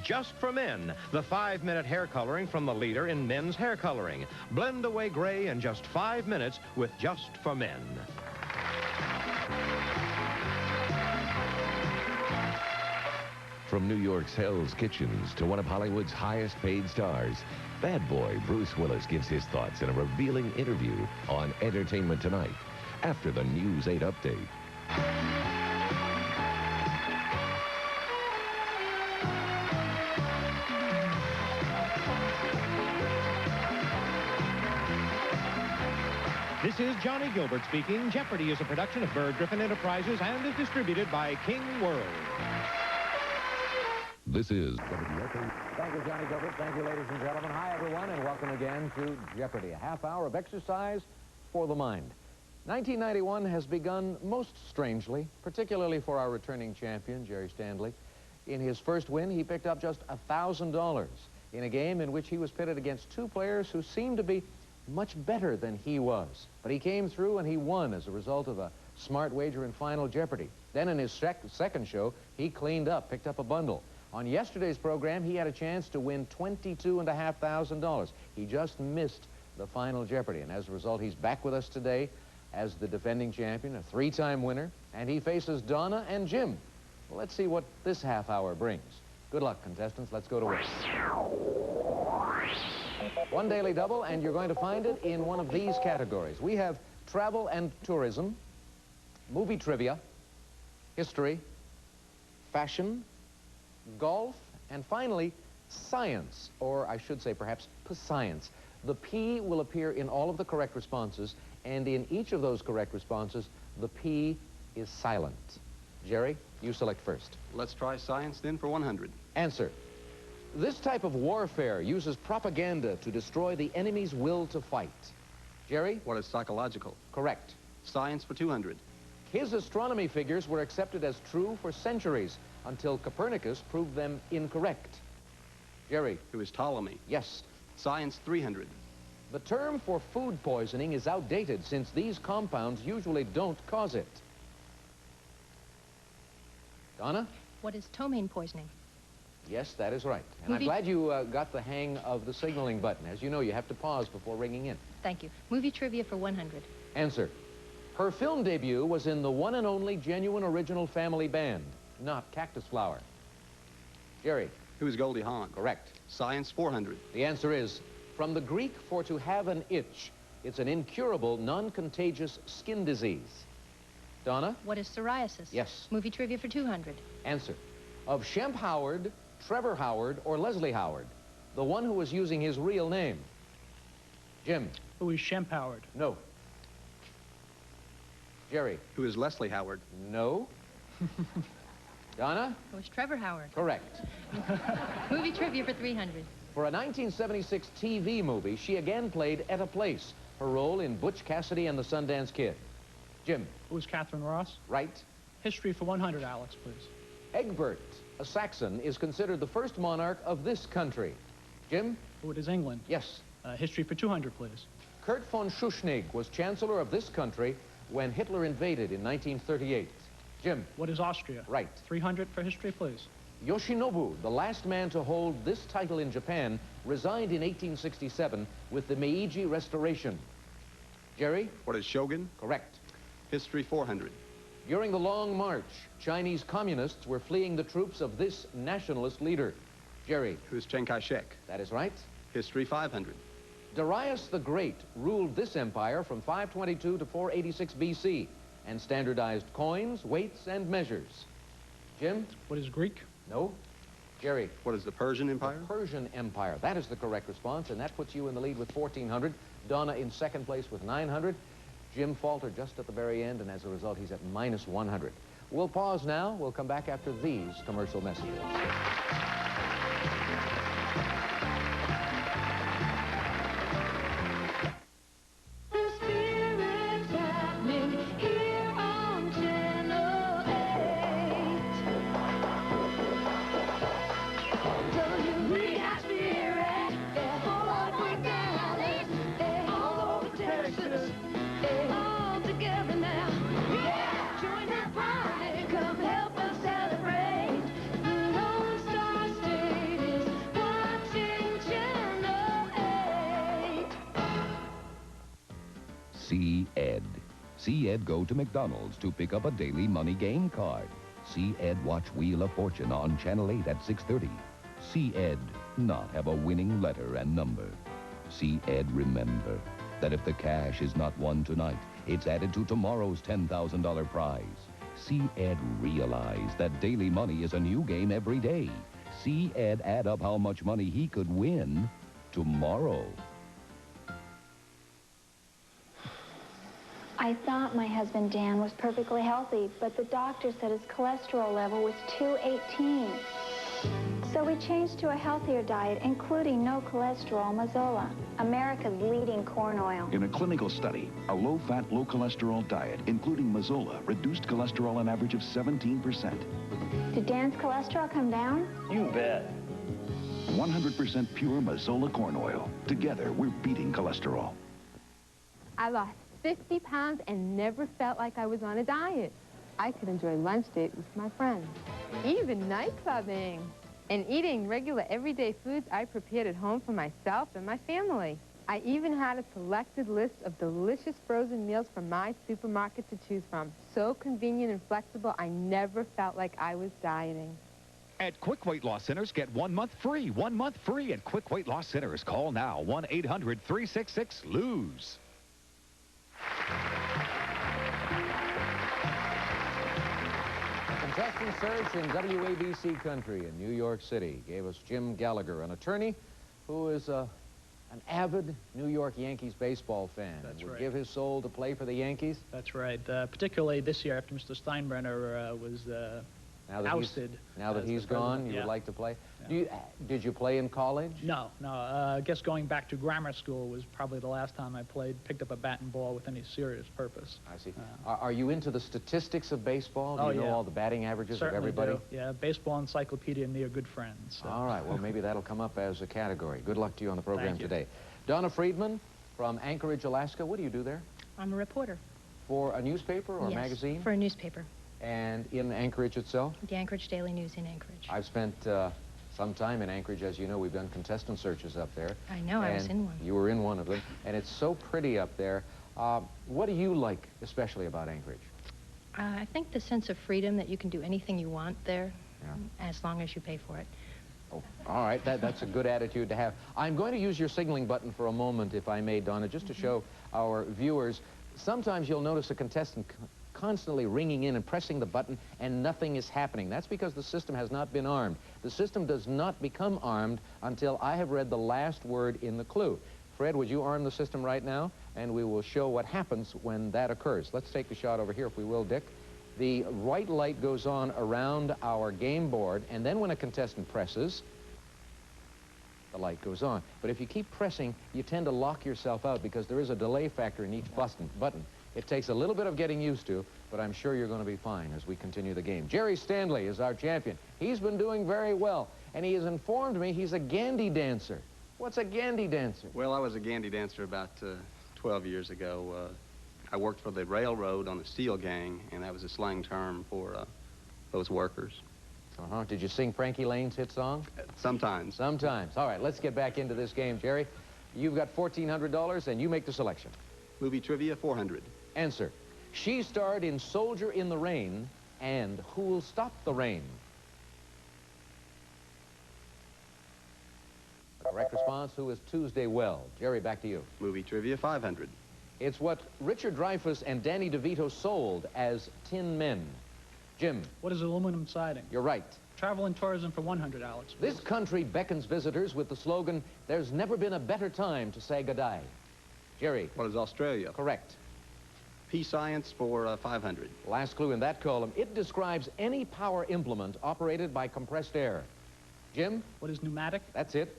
Just for Men, the 5-minute hair coloring from the leader in men's hair coloring. Blend away gray in just 5 minutes with Just for Men. From New York's Hell's Kitchens to one of Hollywood's highest paid stars, bad boy Bruce Willis gives his thoughts in a revealing interview on Entertainment Tonight after the News 8 update. This is Johnny Gilbert speaking. Jeopardy is a production of Bird Griffin Enterprises and is distributed by King World. This is Thank you, Johnny Gilbert. Thank you, ladies and gentlemen. Hi, everyone, and welcome again to Jeopardy, a half hour of exercise for the mind. 1991 has begun most strangely, particularly for our returning champion, Jerry Stanley. In his first win, he picked up just $1,000 in a game in which he was pitted against two players who seemed to be much better than he was. But he came through and he won as a result of a smart wager in Final Jeopardy. Then in his second show, he cleaned up, picked up a bundle. On yesterday's program, he had a chance to win $22,500. He just missed the Final Jeopardy, and as a result, he's back with us today as the defending champion, a 3-time winner, and he faces Donna and Jim. Well, let's see what this half hour brings. Good luck, contestants. Let's go to work. One daily double, and you're going to find it in one of these categories. We have travel and tourism, movie trivia, history, fashion, golf, and finally, science, or I should say perhaps P-science. The P will appear in all of the correct responses, and in each of those correct responses, the P is silent. Jerry, you select first. Let's try science then for 100. Answer. This type of warfare uses propaganda to destroy the enemy's will to fight. Jerry? What is psychological? Correct. Science for 200. His astronomy figures were accepted as true for centuries until Copernicus proved them incorrect. Jerry? Who is Ptolemy? Yes. Science 300. The term for food poisoning is outdated since these compounds usually don't cause it. Donna? What is ptomaine poisoning? Yes, that is right. And I'm glad you got the hang of the signaling button. As you know, you have to pause before ringing in. Thank you. Movie trivia for 100. Answer. Her film debut was in the one and only genuine original family band, not Cactus Flower. Jerry? Who is Goldie Hawn? Correct. Science 400. The answer is, from the Greek for to have an itch, it's an incurable, non-contagious skin disease. Donna? What is psoriasis? Yes. Movie trivia for 200. Answer. Of Shemp Howard, Trevor Howard, or Leslie Howard, the one who was using his real name. Jim? Who is Shemp Howard? No. Jerry? Who is Leslie Howard? No. Donna? Who is Trevor Howard? Correct. Movie trivia for 300. For a 1976 TV movie, she again played Etta Place, her role in Butch Cassidy and the Sundance Kid. Jim. Who's Catherine Ross? Right. History for 100, Alex, please. Egbert, a Saxon, is considered the first monarch of this country. Jim? Who it is England? Yes. History for 200, please. Kurt von Schuschnigg was chancellor of this country when Hitler invaded in 1938. Jim? What is Austria? Right. 300 for history, please. Yoshinobu, the last man to hold this title in Japan, resigned in 1867 with the Meiji Restoration. Jerry? What is Shogun? Correct. History 400. During the Long March, Chinese communists were fleeing the troops of this nationalist leader. Jerry? Who's Chiang Kai-shek? That is right. History 500. Darius the Great ruled this empire from 522 to 486 BC and standardized coins, weights, and measures. Jim? What is Greek? No. Jerry? What is the Persian Empire? The Persian Empire. That is the correct response, and that puts you in the lead with 1,400. Donna in second place with 900. Jim faltered just at the very end, and as a result, he's at minus 100. We'll pause now. We'll come back after these commercial messages. See Ed. See Ed go to McDonald's to pick up a daily money game card. See Ed watch Wheel of Fortune on Channel 8 at 6:30. See Ed not have a winning letter and number. See Ed remember that if the cash is not won tonight, it's added to tomorrow's $10,000 prize. See Ed realize that daily money is a new game every day. See Ed add up how much money he could win tomorrow. I thought my husband Dan was perfectly healthy, but the doctor said his cholesterol level was 218. So we changed to a healthier diet, including no cholesterol Mazola, America's leading corn oil. In a clinical study, a low-fat, low-cholesterol diet, including Mazola, reduced cholesterol an average of 17%. Did Dan's cholesterol come down? You bet. 100% pure Mazola corn oil. Together, we're beating cholesterol. I lost 50 pounds and never felt like I was on a diet. I could enjoy lunch dates with my friends, even night clubbing, and eating regular everyday foods I prepared at home for myself and my family. I even had a selected list of delicious frozen meals from my supermarket to choose from. So convenient and flexible, I never felt like I was dieting. At Quick Weight Loss Centers, get 1 month free. 1 month free at Quick Weight Loss Centers. Call now, 1-800-366-LOSE. Contestant search in WABC country in New York City gave us Jim Gallagher, an attorney who is an avid New York Yankees baseball fan. That's and would right. give his soul to play for the Yankees. That's right. Particularly this year after Mr. Steinbrenner was ousted. Now that he's gone, you would like to play? Yeah. Did you play in college? No. I guess going back to grammar school was probably the last time I picked up a bat and ball with any serious purpose. I see. Are you into the statistics of baseball? Do you know all the batting averages Certainly of everybody? Do. Yeah, Baseball Encyclopedia and me are good friends. So. All right, well, maybe that'll come up as a category. Good luck to you on the program Thank you. today. Donna Friedman from Anchorage, Alaska. What do you do there? I'm a reporter. For a newspaper or a magazine? For a newspaper. And in Anchorage itself? The Anchorage Daily News in Anchorage. I've spent some time in Anchorage. As you know, we've done contestant searches up there. I know, I was in one. You were in one of them. And it's so pretty up there. What do you like especially about Anchorage? I think the sense of freedom that you can do anything you want there, as long as you pay for it. Oh, all right, that's a good attitude to have. I'm going to use your signaling button for a moment, if I may, Donna, just to show our viewers. Sometimes you'll notice a contestant constantly ringing in and pressing the button and nothing is happening. That's because the system has not been armed. The system does not become armed until I have read the last word in the clue. Fred, would you arm the system right now? And we will show what happens when that occurs. Let's take the shot over here, if we will, Dick. The white light goes on around our game board, and then when a contestant presses, the light goes on. But if you keep pressing, you tend to lock yourself out because there is a delay factor in each button. It takes a little bit of getting used to, but I'm sure you're going to be fine as we continue the game. Jerry Stanley is our champion. He's been doing very well, and he has informed me he's a Gandy dancer. What's a Gandy dancer? Well, I was a Gandy dancer about 12 years ago. I worked for the railroad on the steel gang, and that was a slang term for those workers. Uh-huh. Did you sing Frankie Lane's hit song? Sometimes. Sometimes. All right, let's get back into this game, Jerry. You've got $1,400, and you make the selection. Movie trivia, 400. Answer. She starred in Soldier in the Rain and Who'll Stop the Rain? The correct response, Who is Tuesday Well? Jerry, back to you. Movie trivia, 500. It's what Richard Dreyfuss and Danny DeVito sold as Tin Men. Jim. What is aluminum siding? You're right. Travel and tourism for 100, Alex. This country beckons visitors with the slogan, there's never been a better time to say goodbye. Jerry. What is Australia? Correct. P Science for 500. Last clue in that column. It describes any power implement operated by compressed air. Jim? What is pneumatic? That's it.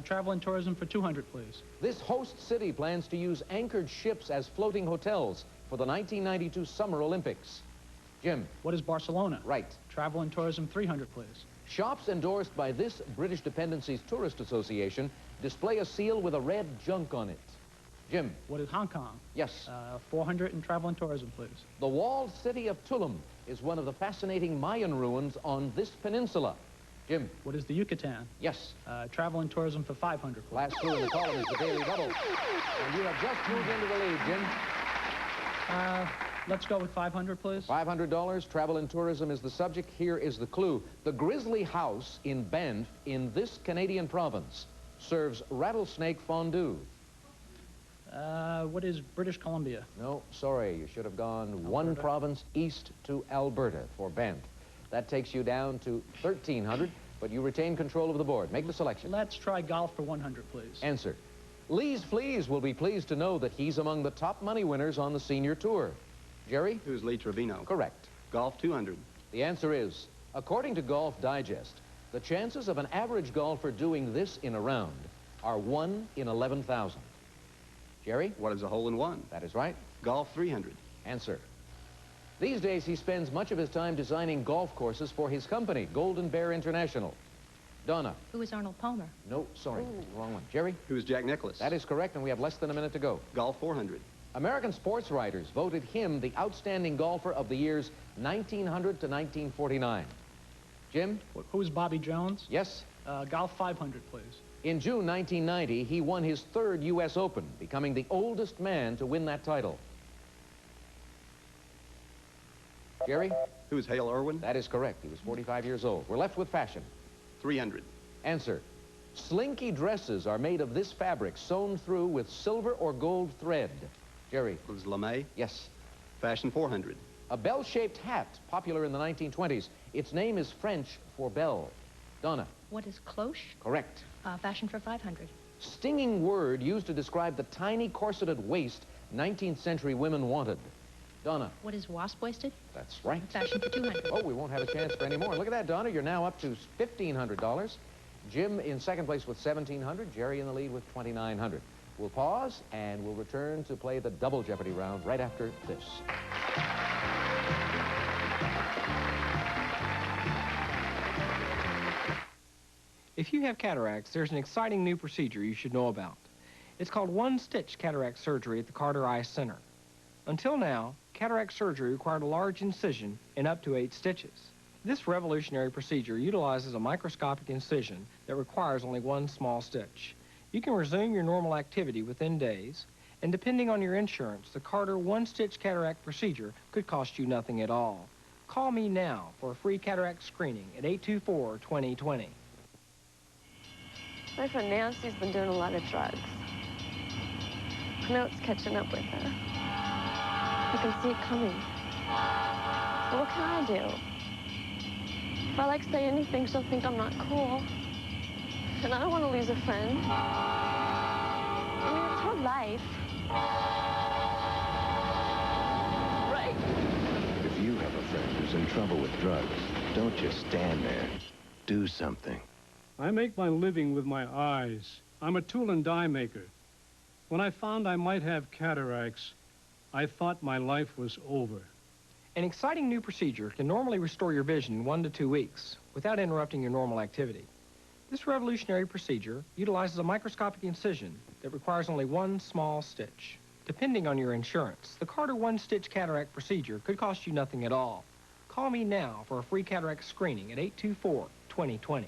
Travel and tourism for 200, please. This host city plans to use anchored ships as floating hotels for the 1992 Summer Olympics. Jim? What is Barcelona? Right. Travel and tourism, 300, please. Shops endorsed by this British Dependencies Tourist Association display a seal with a red junk on it. Jim? What is Hong Kong? Yes. 400 in travel and tourism, please. The walled city of Tulum is one of the fascinating Mayan ruins on this peninsula. Jim? What is the Yucatan? Yes. Travel and tourism for 500, please. Last clue in the column is the Daily Double. And you have just moved into the lead, Jim. Let's go with 500, please. $500. Travel and tourism is the subject. Here is the clue. The Grizzly House in Banff, in this Canadian province, serves rattlesnake fondue. What is British Columbia? No, sorry. You should have gone one province east to Alberta for Banff. That takes you down to 1,300, but you retain control of the board. Make the selection. Let's try golf for 100, please. Answer. Lee's Fleas will be pleased to know that he's among the top money winners on the senior tour. Jerry? Who's Lee Trevino? Correct. Golf, 200. The answer is, according to Golf Digest, the chances of an average golfer doing this in a round are 1 in 11,000. Jerry? What is a hole-in-one? That is right. Golf, 300. Answer. These days, he spends much of his time designing golf courses for his company, Golden Bear International. Donna. Who is Arnold Palmer? No, sorry. Wrong one. Jerry? Who's Jack Nicklaus? That is correct, and we have less than a minute to go. Golf, 400. American sports writers voted him the outstanding golfer of the years 1900 to 1949. Jim? Who is Bobby Jones? Yes? Golf, 500, please. In June 1990, he won his 3rd U.S. Open, becoming the oldest man to win that title. Jerry? Who's Hale Irwin? That is correct. He was 45 years old. We're left with fashion. 300. Answer. Slinky dresses are made of this fabric sewn through with silver or gold thread. Jerry? Was LeMay? Yes. Fashion, 400. A bell-shaped hat, popular in the 1920s. Its name is French for bell. Donna? What is cloche? Correct. Fashion for 500. Stinging word used to describe the tiny corseted waist 19th century women wanted. Donna? What is wasp-waisted? That's right. Fashion for 200. Oh, we won't have a chance for any more. Look at that, Donna. You're now up to $1,500. Jim in second place with $1,700. Jerry in the lead with $2,900. We'll pause, and we'll return to play the Double Jeopardy round right after this. If you have cataracts, there's an exciting new procedure you should know about. It's called one-stitch cataract surgery at the Carter Eye Center. Until now, cataract surgery required a large incision and up to 8 stitches. This revolutionary procedure utilizes a microscopic incision that requires only 1 small stitch. You can resume your normal activity within days, and depending on your insurance, the Carter one-stitch cataract procedure could cost you nothing at all. Call me now for a free cataract screening at 824-2020. My friend Nancy's been doing a lot of drugs. I know it's catching up with her. I can see it coming. But what can I do? If I say anything, she'll think I'm not cool. And I don't want to lose a friend. I mean, it's her life. Right? If you have a friend who's in trouble with drugs, don't just stand there. Do something. I make my living with my eyes. I'm a tool and die maker. When I found I might have cataracts, I thought my life was over. An exciting new procedure can normally restore your vision in 1 to 2 weeks without interrupting your normal activity. This revolutionary procedure utilizes a microscopic incision that requires only one small stitch. Depending on your insurance, the Carter one-stitch cataract procedure could cost you nothing at all. Call me now for a free cataract screening at 824-2020.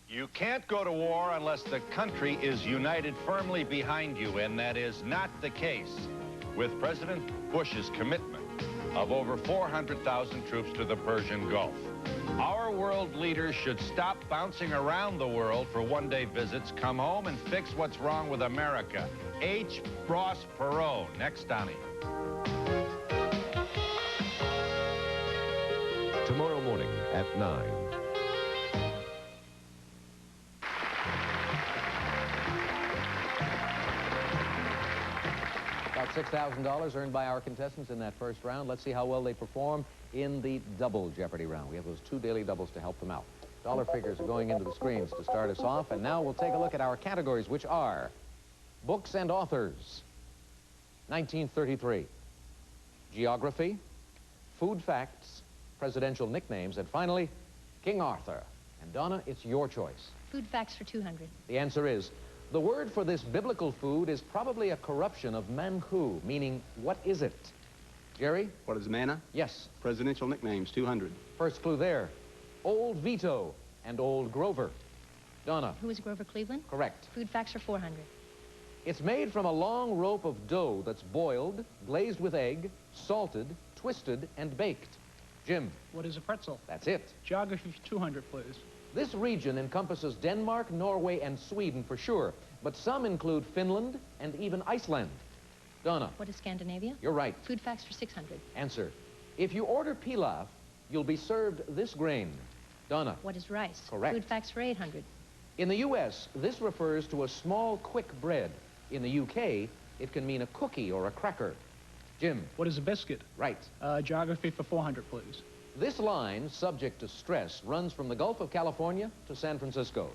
You can't go to war unless the country is united firmly behind you, and that is not the case with President Bush's commitment of over 400,000 troops to the Persian Gulf. Our world leaders should stop bouncing around the world for one-day visits, come home and fix what's wrong with America. H. Ross Perot, next, Donnie. Tomorrow morning at 9. About $6,000 earned by our contestants in that first round. Let's see how well they perform in the double Jeopardy round. We have those 2 daily doubles to help them out. Dollar figures are going into the screens to start us off, and now we'll take a look at our categories, which are books and authors, 1933, geography, food facts, presidential nicknames, and finally, King Arthur. And Donna, it's your choice. Food facts for 200. The answer is, the word for this biblical food is probably a corruption of manhu, meaning what is it? Jerry? What is manna? Yes. Presidential nicknames, 200. First clue there. Old Vito and Old Grover. Donna? Who is Grover Cleveland? Correct. Food facts for 400. It's made from a long rope of dough that's boiled, glazed with egg, salted, twisted, and baked. Jim? What is a pretzel? That's it. Geography for 200, please. This region encompasses Denmark, Norway, and Sweden for sure, but some include Finland and even Iceland. Donna? What is Scandinavia? You're right. Food facts for 600. Answer. If you order pilaf, you'll be served this grain. Donna? What is rice? Correct. Food facts for 800. In the U.S., this refers to a small, quick bread. In the U.K., it can mean a cookie or a cracker. Jim? What is a biscuit? Right. Geography for 400, please. This line, subject to stress, runs from the Gulf of California to San Francisco.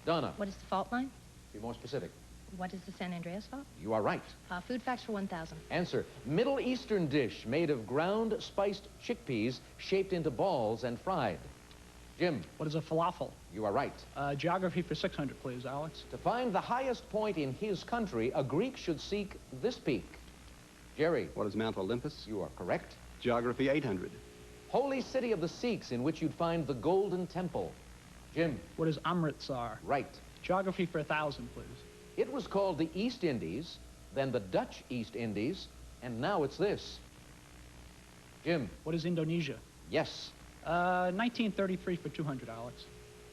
Donna? What is the fault line? Be more specific. What is the San Andreas Fault? You are right. Food facts for 1,000. Answer. Middle Eastern dish made of ground spiced chickpeas shaped into balls and fried. Jim? What is a falafel? You are right. Geography for 600, please, Alex. To find the highest point in his country, a Greek should seek this peak. Jerry? What is Mount Olympus? You are correct. Geography, 800. Holy city of the Sikhs, in which you'd find the Golden Temple. Jim? What is Amritsar? Right. Geography for 1,000, please. It was called the East Indies, then the Dutch East Indies, and now it's this. Jim? What is Indonesia? Yes. 1933 for 200, Alex.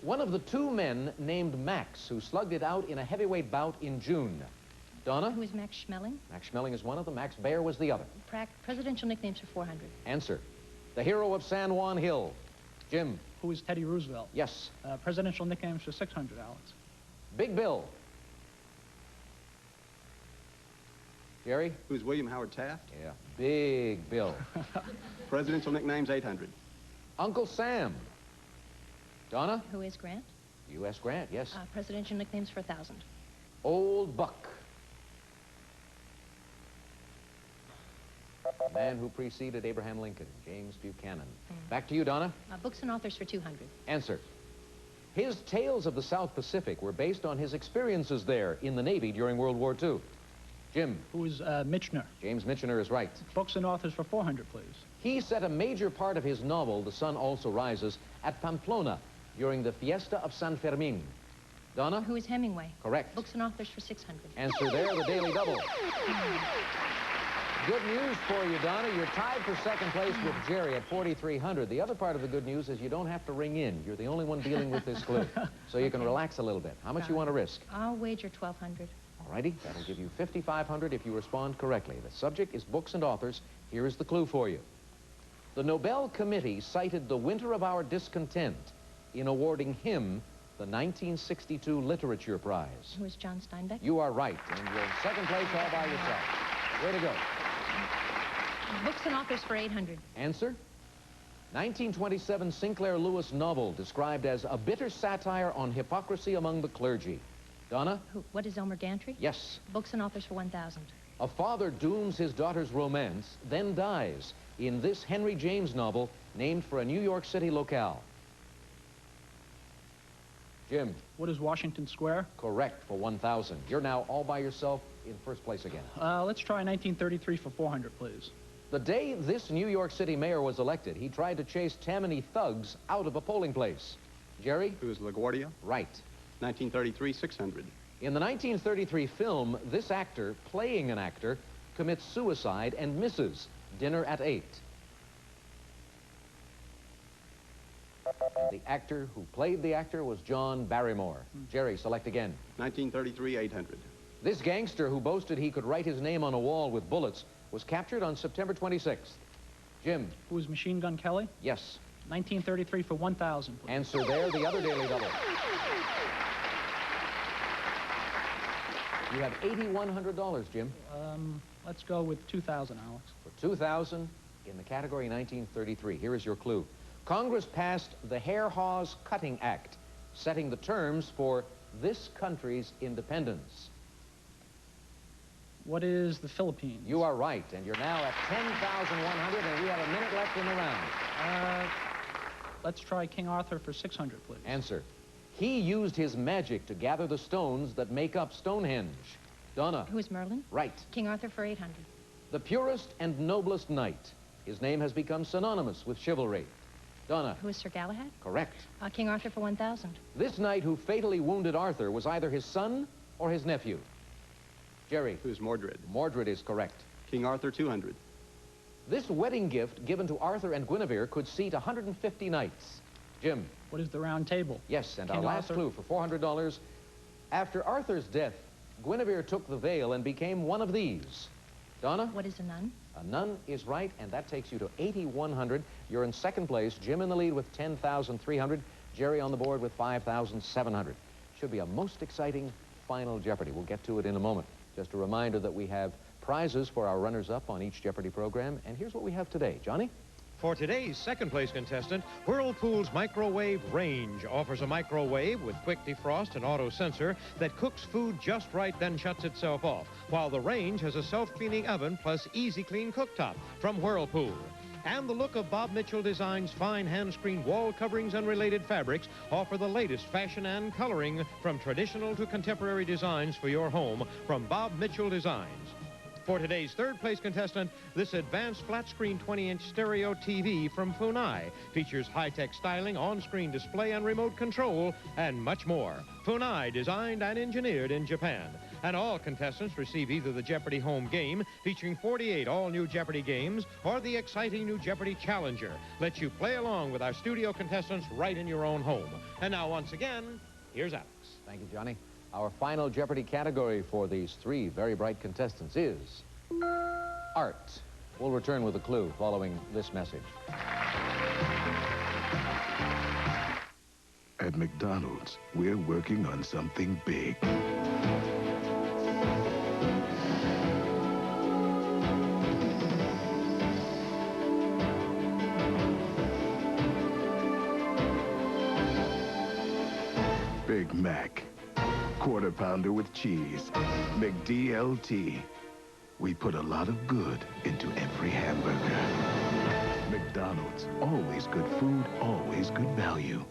One of the 2 men named Max who slugged it out in a heavyweight bout in June. Donna? Who is Max Schmeling? Max Schmeling is one of them. Max Baer was the other. Presidential nicknames for 400. Answer. The hero of San Juan Hill. Jim? Who is Teddy Roosevelt? Yes. Presidential nicknames for 600, Alex. Big Bill. Jerry? Who's William Howard Taft? Yeah. Big Bill. Presidential nicknames, 800. Uncle Sam. Donna? Who is Grant? U.S. Grant, yes. Presidential nicknames for 1,000. Old Buck. The man who preceded Abraham Lincoln, James Buchanan. Back to you, Donna. Books and authors for 200. Answer. His Tales of the South Pacific were based on his experiences there in the Navy during World War II. Jim? Who is Michener? James Michener is right. Books and authors for 400, please. He set a major part of his novel, The Sun Also Rises, at Pamplona during the Fiesta of San Fermin. Donna? Who is Hemingway? Correct. Books and authors for 600. Answer there, the Daily Double. Good news for you, Donna. You're tied for second place with Jerry at 4,300. The other part of the good news is you don't have to ring in. You're the only one dealing with this clue. So you can relax a little bit. How much you want to risk? I'll wager 1,200. All righty. That'll give you 5,500 if you respond correctly. The subject is books and authors. Here is the clue for you. The Nobel Committee cited the winter of our discontent in awarding him the 1962 Literature Prize. Who is John Steinbeck? You are right, and you're in second place all by yourself. Way to go. Books and authors for 800. Answer? 1927 Sinclair Lewis novel described as a bitter satire on hypocrisy among the clergy. Donna? What is Elmer Gantry? Yes. Books and authors for 1,000. A father dooms his daughter's romance, then dies in this Henry James novel named for a New York City locale. Jim? What is Washington Square? Correct, for 1,000. You're now all by yourself in first place again. Let's try 1933 for 400, please. The day this New York City mayor was elected, he tried to chase Tammany thugs out of a polling place. Jerry? Who is LaGuardia? Right. 1933, 600. In the 1933 film, this actor, playing an actor, commits suicide and misses dinner at 8. The actor who played the actor was John Barrymore. Jerry, select again. 1933, 800. This gangster who boasted he could write his name on a wall with bullets was captured on September 26th. Jim? Who is Machine Gun Kelly? Yes. 1933 for 1,000, please. Answer there, the other Daily Double. You have $8,100, Jim. Let's go with 2,000, Alex. For 2,000 in the category 1933. Here is your clue. Congress passed the Hare-Hawes Cutting Act, setting the terms for this country's independence. What is the Philippines? You are right, and you're now at 10,100, and we have a minute left in the round. Let's try King Arthur for 600, please. Answer. He used his magic to gather the stones that make up Stonehenge. Donna? Who is Merlin? Right. King Arthur for 800. The purest and noblest knight. His name has become synonymous with chivalry. Donna? Who is Sir Galahad? Correct. King Arthur for 1,000. This knight who fatally wounded Arthur was either his son or his nephew. Jerry? Who's Mordred? Mordred is correct. King Arthur, 200. This wedding gift given to Arthur and Guinevere could seat 150 knights. Jim? What is the Round Table? Yes, and King our last Arthur. clue for $400. After Arthur's death, Guinevere took the veil and became one of these. Donna? What is a nun? A nun is right, and that takes you to 8,100. You're in second place. Jim in the lead with 10,300. Jerry on the board with 5,700. Should be a most exciting final Jeopardy. We'll get to it in a moment. Just a reminder that we have prizes for our runners-up on each Jeopardy program. And here's what we have today. Johnny? For today's second place contestant, Whirlpool's Microwave Range offers a microwave with quick defrost and auto sensor that cooks food just right, then shuts itself off, while the Range has a self-cleaning oven plus easy clean cooktop from Whirlpool. And the look of Bob Mitchell Design's fine hand-screened wall coverings and related fabrics offer the latest fashion and coloring from traditional to contemporary designs for your home from Bob Mitchell Designs. For today's third place contestant, this advanced flat-screen 20-inch stereo TV from Funai features high-tech styling, on-screen display and remote control, and much more. Funai, designed and engineered in Japan. And all contestants receive either the Jeopardy home game, featuring 48 all-new Jeopardy games, or the exciting new Jeopardy Challenger. Lets you play along with our studio contestants right in your own home. And now, once again, here's Alex. Thank you, Johnny. Our final Jeopardy category for these three very bright contestants is art. We'll return with a clue following this message. At McDonald's, we're working on something big. Big Mac. Quarter pounder with cheese. McDLT. We put a lot of good into every hamburger. McDonald's. Always good food, always good value.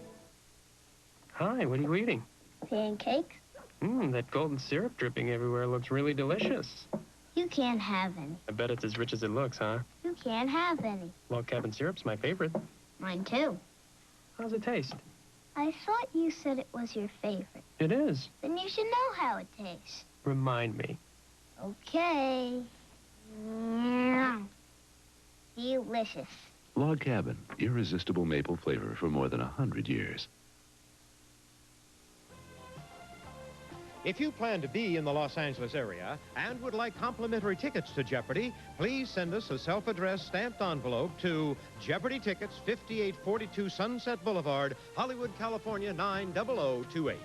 Hi, what are you eating? Pancakes? That golden syrup dripping everywhere looks really delicious. You can't have any. I bet it's as rich as it looks, huh? You can't have any. Log cabin syrup's my favorite. Mine too. How's it taste? I thought you said it was your favorite. It is. Then you should know how it tastes. Remind me. Okay. Delicious. Log Cabin, irresistible maple flavor for more than 100 years. If you plan to be in the Los Angeles area and would like complimentary tickets to Jeopardy, please send us a self-addressed stamped envelope to Jeopardy Tickets, 5842 Sunset Boulevard, Hollywood, California, 90028.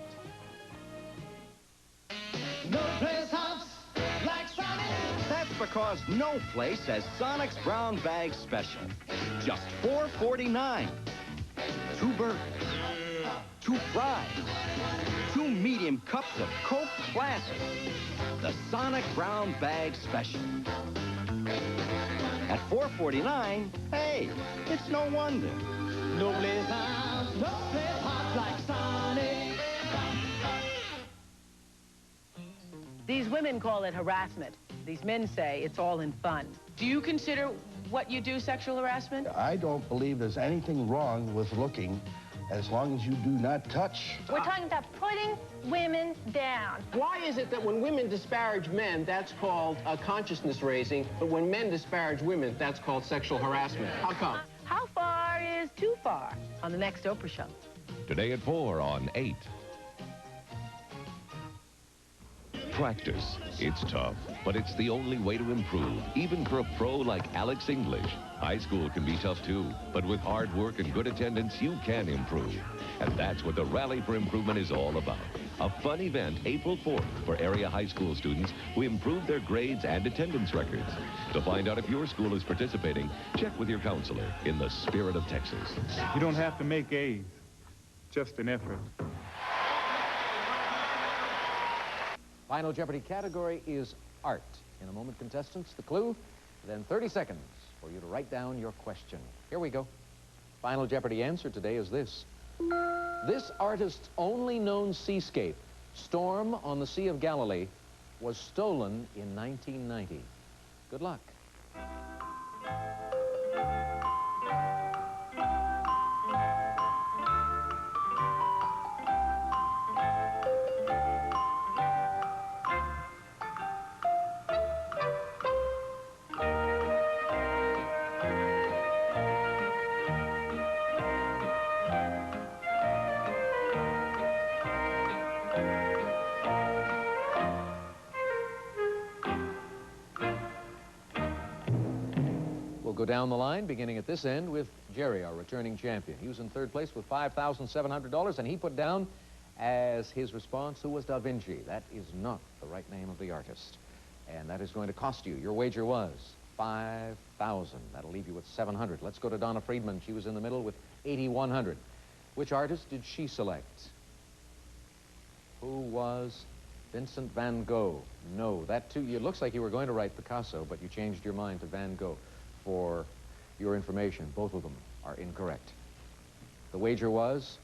No place house like sunny. That's because no place has Sonic's Brown Bag Special. Just $4.49. 2 burgers, 2 fries, 2 medium cups of Coke Classic. The Sonic Brown Bag Special. At $4.49, hey, it's no wonder. No place hot like Sonic. These women call it harassment. These men say it's all in fun. Do you consider what you do sexual harassment? I don't believe there's anything wrong with looking as long as you do not touch. We're talking about putting women down. Why is it that when women disparage men, that's called consciousness raising, but when men disparage women, that's called sexual harassment? How come? How far is too far on the next Oprah show? Today at 4 on 8. Practice. It's tough, but it's the only way to improve, even for a pro like Alex English. High school can be tough too, but with hard work and good attendance, you can improve. And that's what the Rally for Improvement is all about. A fun event April 4th for area high school students who improve their grades and attendance records. To find out if your school is participating, check with your counselor in the spirit of Texas. You don't have to make A's, just an effort. Final Jeopardy category is art. In a moment, contestants, the clue, then 30 seconds for you to write down your question. Here we go. Final Jeopardy answer today is this. This artist's only known seascape, Storm on the Sea of Galilee, was stolen in 1990. Good luck. We'll go down the line, beginning at this end with Jerry, our returning champion. He was in third place with $5,700, and he put down as his response, who was Da Vinci? That is not the right name of the artist. And that is going to cost you. Your wager was $5,000. That'll leave you with $700. Let's go to Donna Friedman. She was in the middle with $8,100. Which artist did she select? Who was Vincent van Gogh? No, that too, it looks like you were going to write Picasso, but you changed your mind to Van Gogh. For your information, both of them are incorrect. The wager was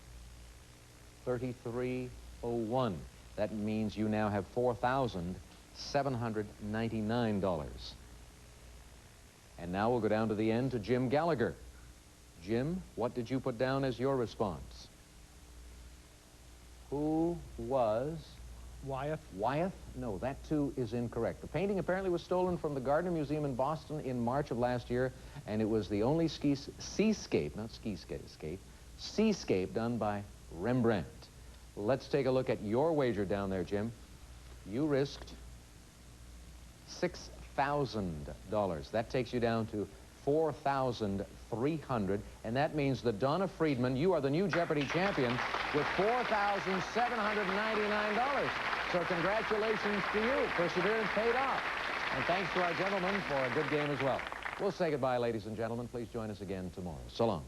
$3,301. That means you now have $4,799. And now we'll go down to the end to Jim Gallagher. Jim, what did you put down as your response? Who was... Wyeth? Wyeth? No, that too is incorrect. The painting apparently was stolen from the Gardner Museum in Boston in March of last year, and it was the only seascape done by Rembrandt. Let's take a look at your wager down there, Jim. You risked $6,000. That takes you down to $4,300, and that means that Donna Friedman, you are the new Jeopardy champion with $4,799. So congratulations to you. Perseverance paid off. And thanks to our gentlemen for a good game as well. We'll say goodbye, ladies and gentlemen. Please join us again tomorrow. So long.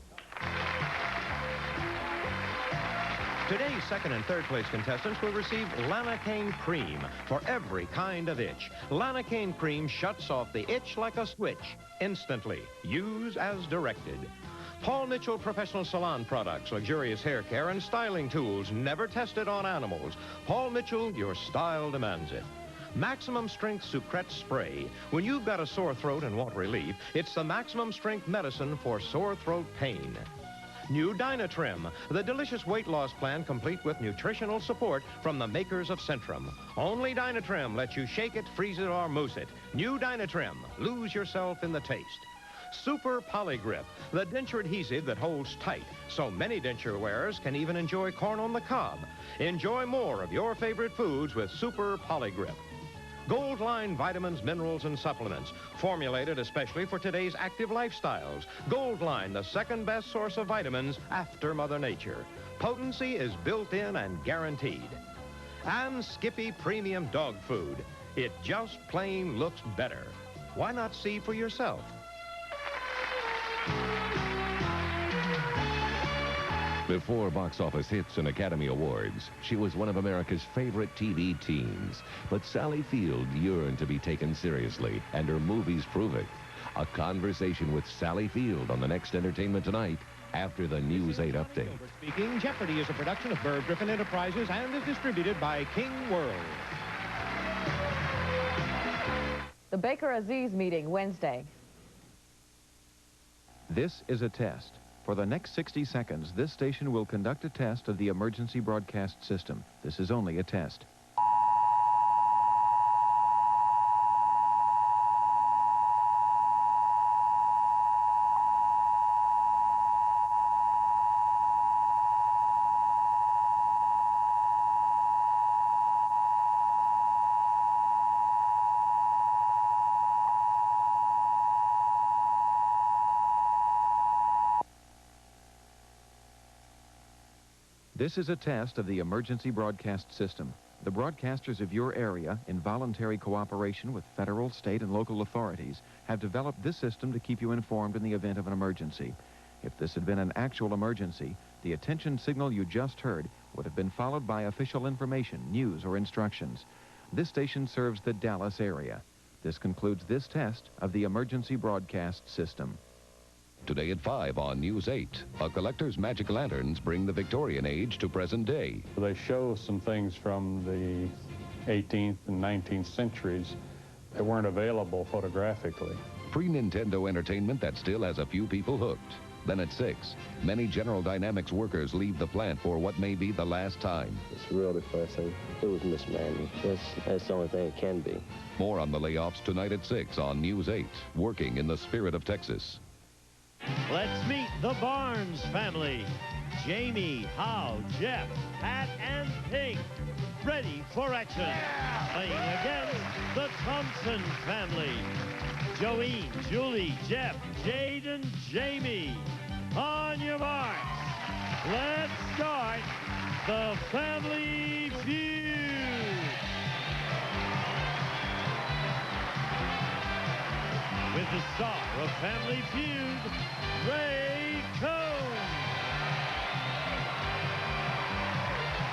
Today's second and third place contestants will receive Lanacane Cream for every kind of itch. Lanacane Cream shuts off the itch like a switch instantly. Use as directed. Paul Mitchell Professional Salon Products, luxurious hair care and styling tools never tested on animals. Paul Mitchell, your style demands it. Maximum Strength Sucrete Spray. When you've got a sore throat and want relief, it's the maximum strength medicine for sore throat pain. New Dynatrim, the delicious weight loss plan complete with nutritional support from the makers of Centrum. Only Dynatrim lets you shake it, freeze it, or mousse it. New Dynatrim. Lose yourself in the taste. Super Polygrip, the denture adhesive that holds tight, so many denture wearers can even enjoy corn on the cob. Enjoy more of your favorite foods with Super Polygrip. Gold Line vitamins, minerals, and supplements, formulated especially for today's active lifestyles. Gold Line, the second best source of vitamins after Mother Nature. Potency is built in and guaranteed. And Skippy Premium Dog Food. It just plain looks better. Why not see for yourself? Before box office hits and Academy Awards, she was one of America's favorite TV teens. But Sally Field yearned to be taken seriously, and her movies prove it. A conversation with Sally Field on the next Entertainment Tonight after the News 8 update. Speaking, Jeopardy is a production of Merv Griffin Enterprises and is distributed by King World. The Baker Aziz meeting Wednesday. This is a test. For the next 60 seconds, this station will conduct a test of the emergency broadcast system. This is only a test. This is a test of the emergency broadcast system. The broadcasters of your area, in voluntary cooperation with federal, state, and local authorities, have developed this system to keep you informed in the event of an emergency. If this had been an actual emergency, the attention signal you just heard would have been followed by official information, news, or instructions. This station serves the Dallas area. This concludes this test of the emergency broadcast system. Today at 5 on News 8, a collector's magic lanterns bring the Victorian age to present day. They show some things from the 18th and 19th centuries that weren't available photographically. Pre-Nintendo entertainment that still has a few people hooked. Then at 6, many General Dynamics workers leave the plant for what may be the last time. It's real depressing. It was mismanaged. That's the only thing it can be. More on the layoffs tonight at 6 on News 8, working in the spirit of Texas. Let's meet the Barnes family. Jamie, Howe, Jeff, Pat, and Pink. Ready for action. Playing against the Thompson family. Joey, Julie, Jeff, Jade, and Jamie. On your marks. Let's start the Family Feud. With the star of Family Feud, Ray Cohn.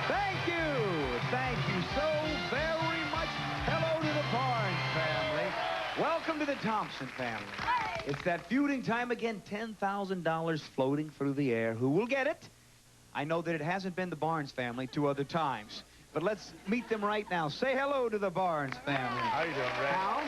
Thank you. Thank you so very much. Hello to the Barnes family. Welcome to the Thompson family. It's that feuding time again. $10,000 floating through the air. Who will get it? I know that it hasn't been the Barnes family 2 other times. But let's meet them right now. Say hello to the Barnes family. How you doing, Ray? Al?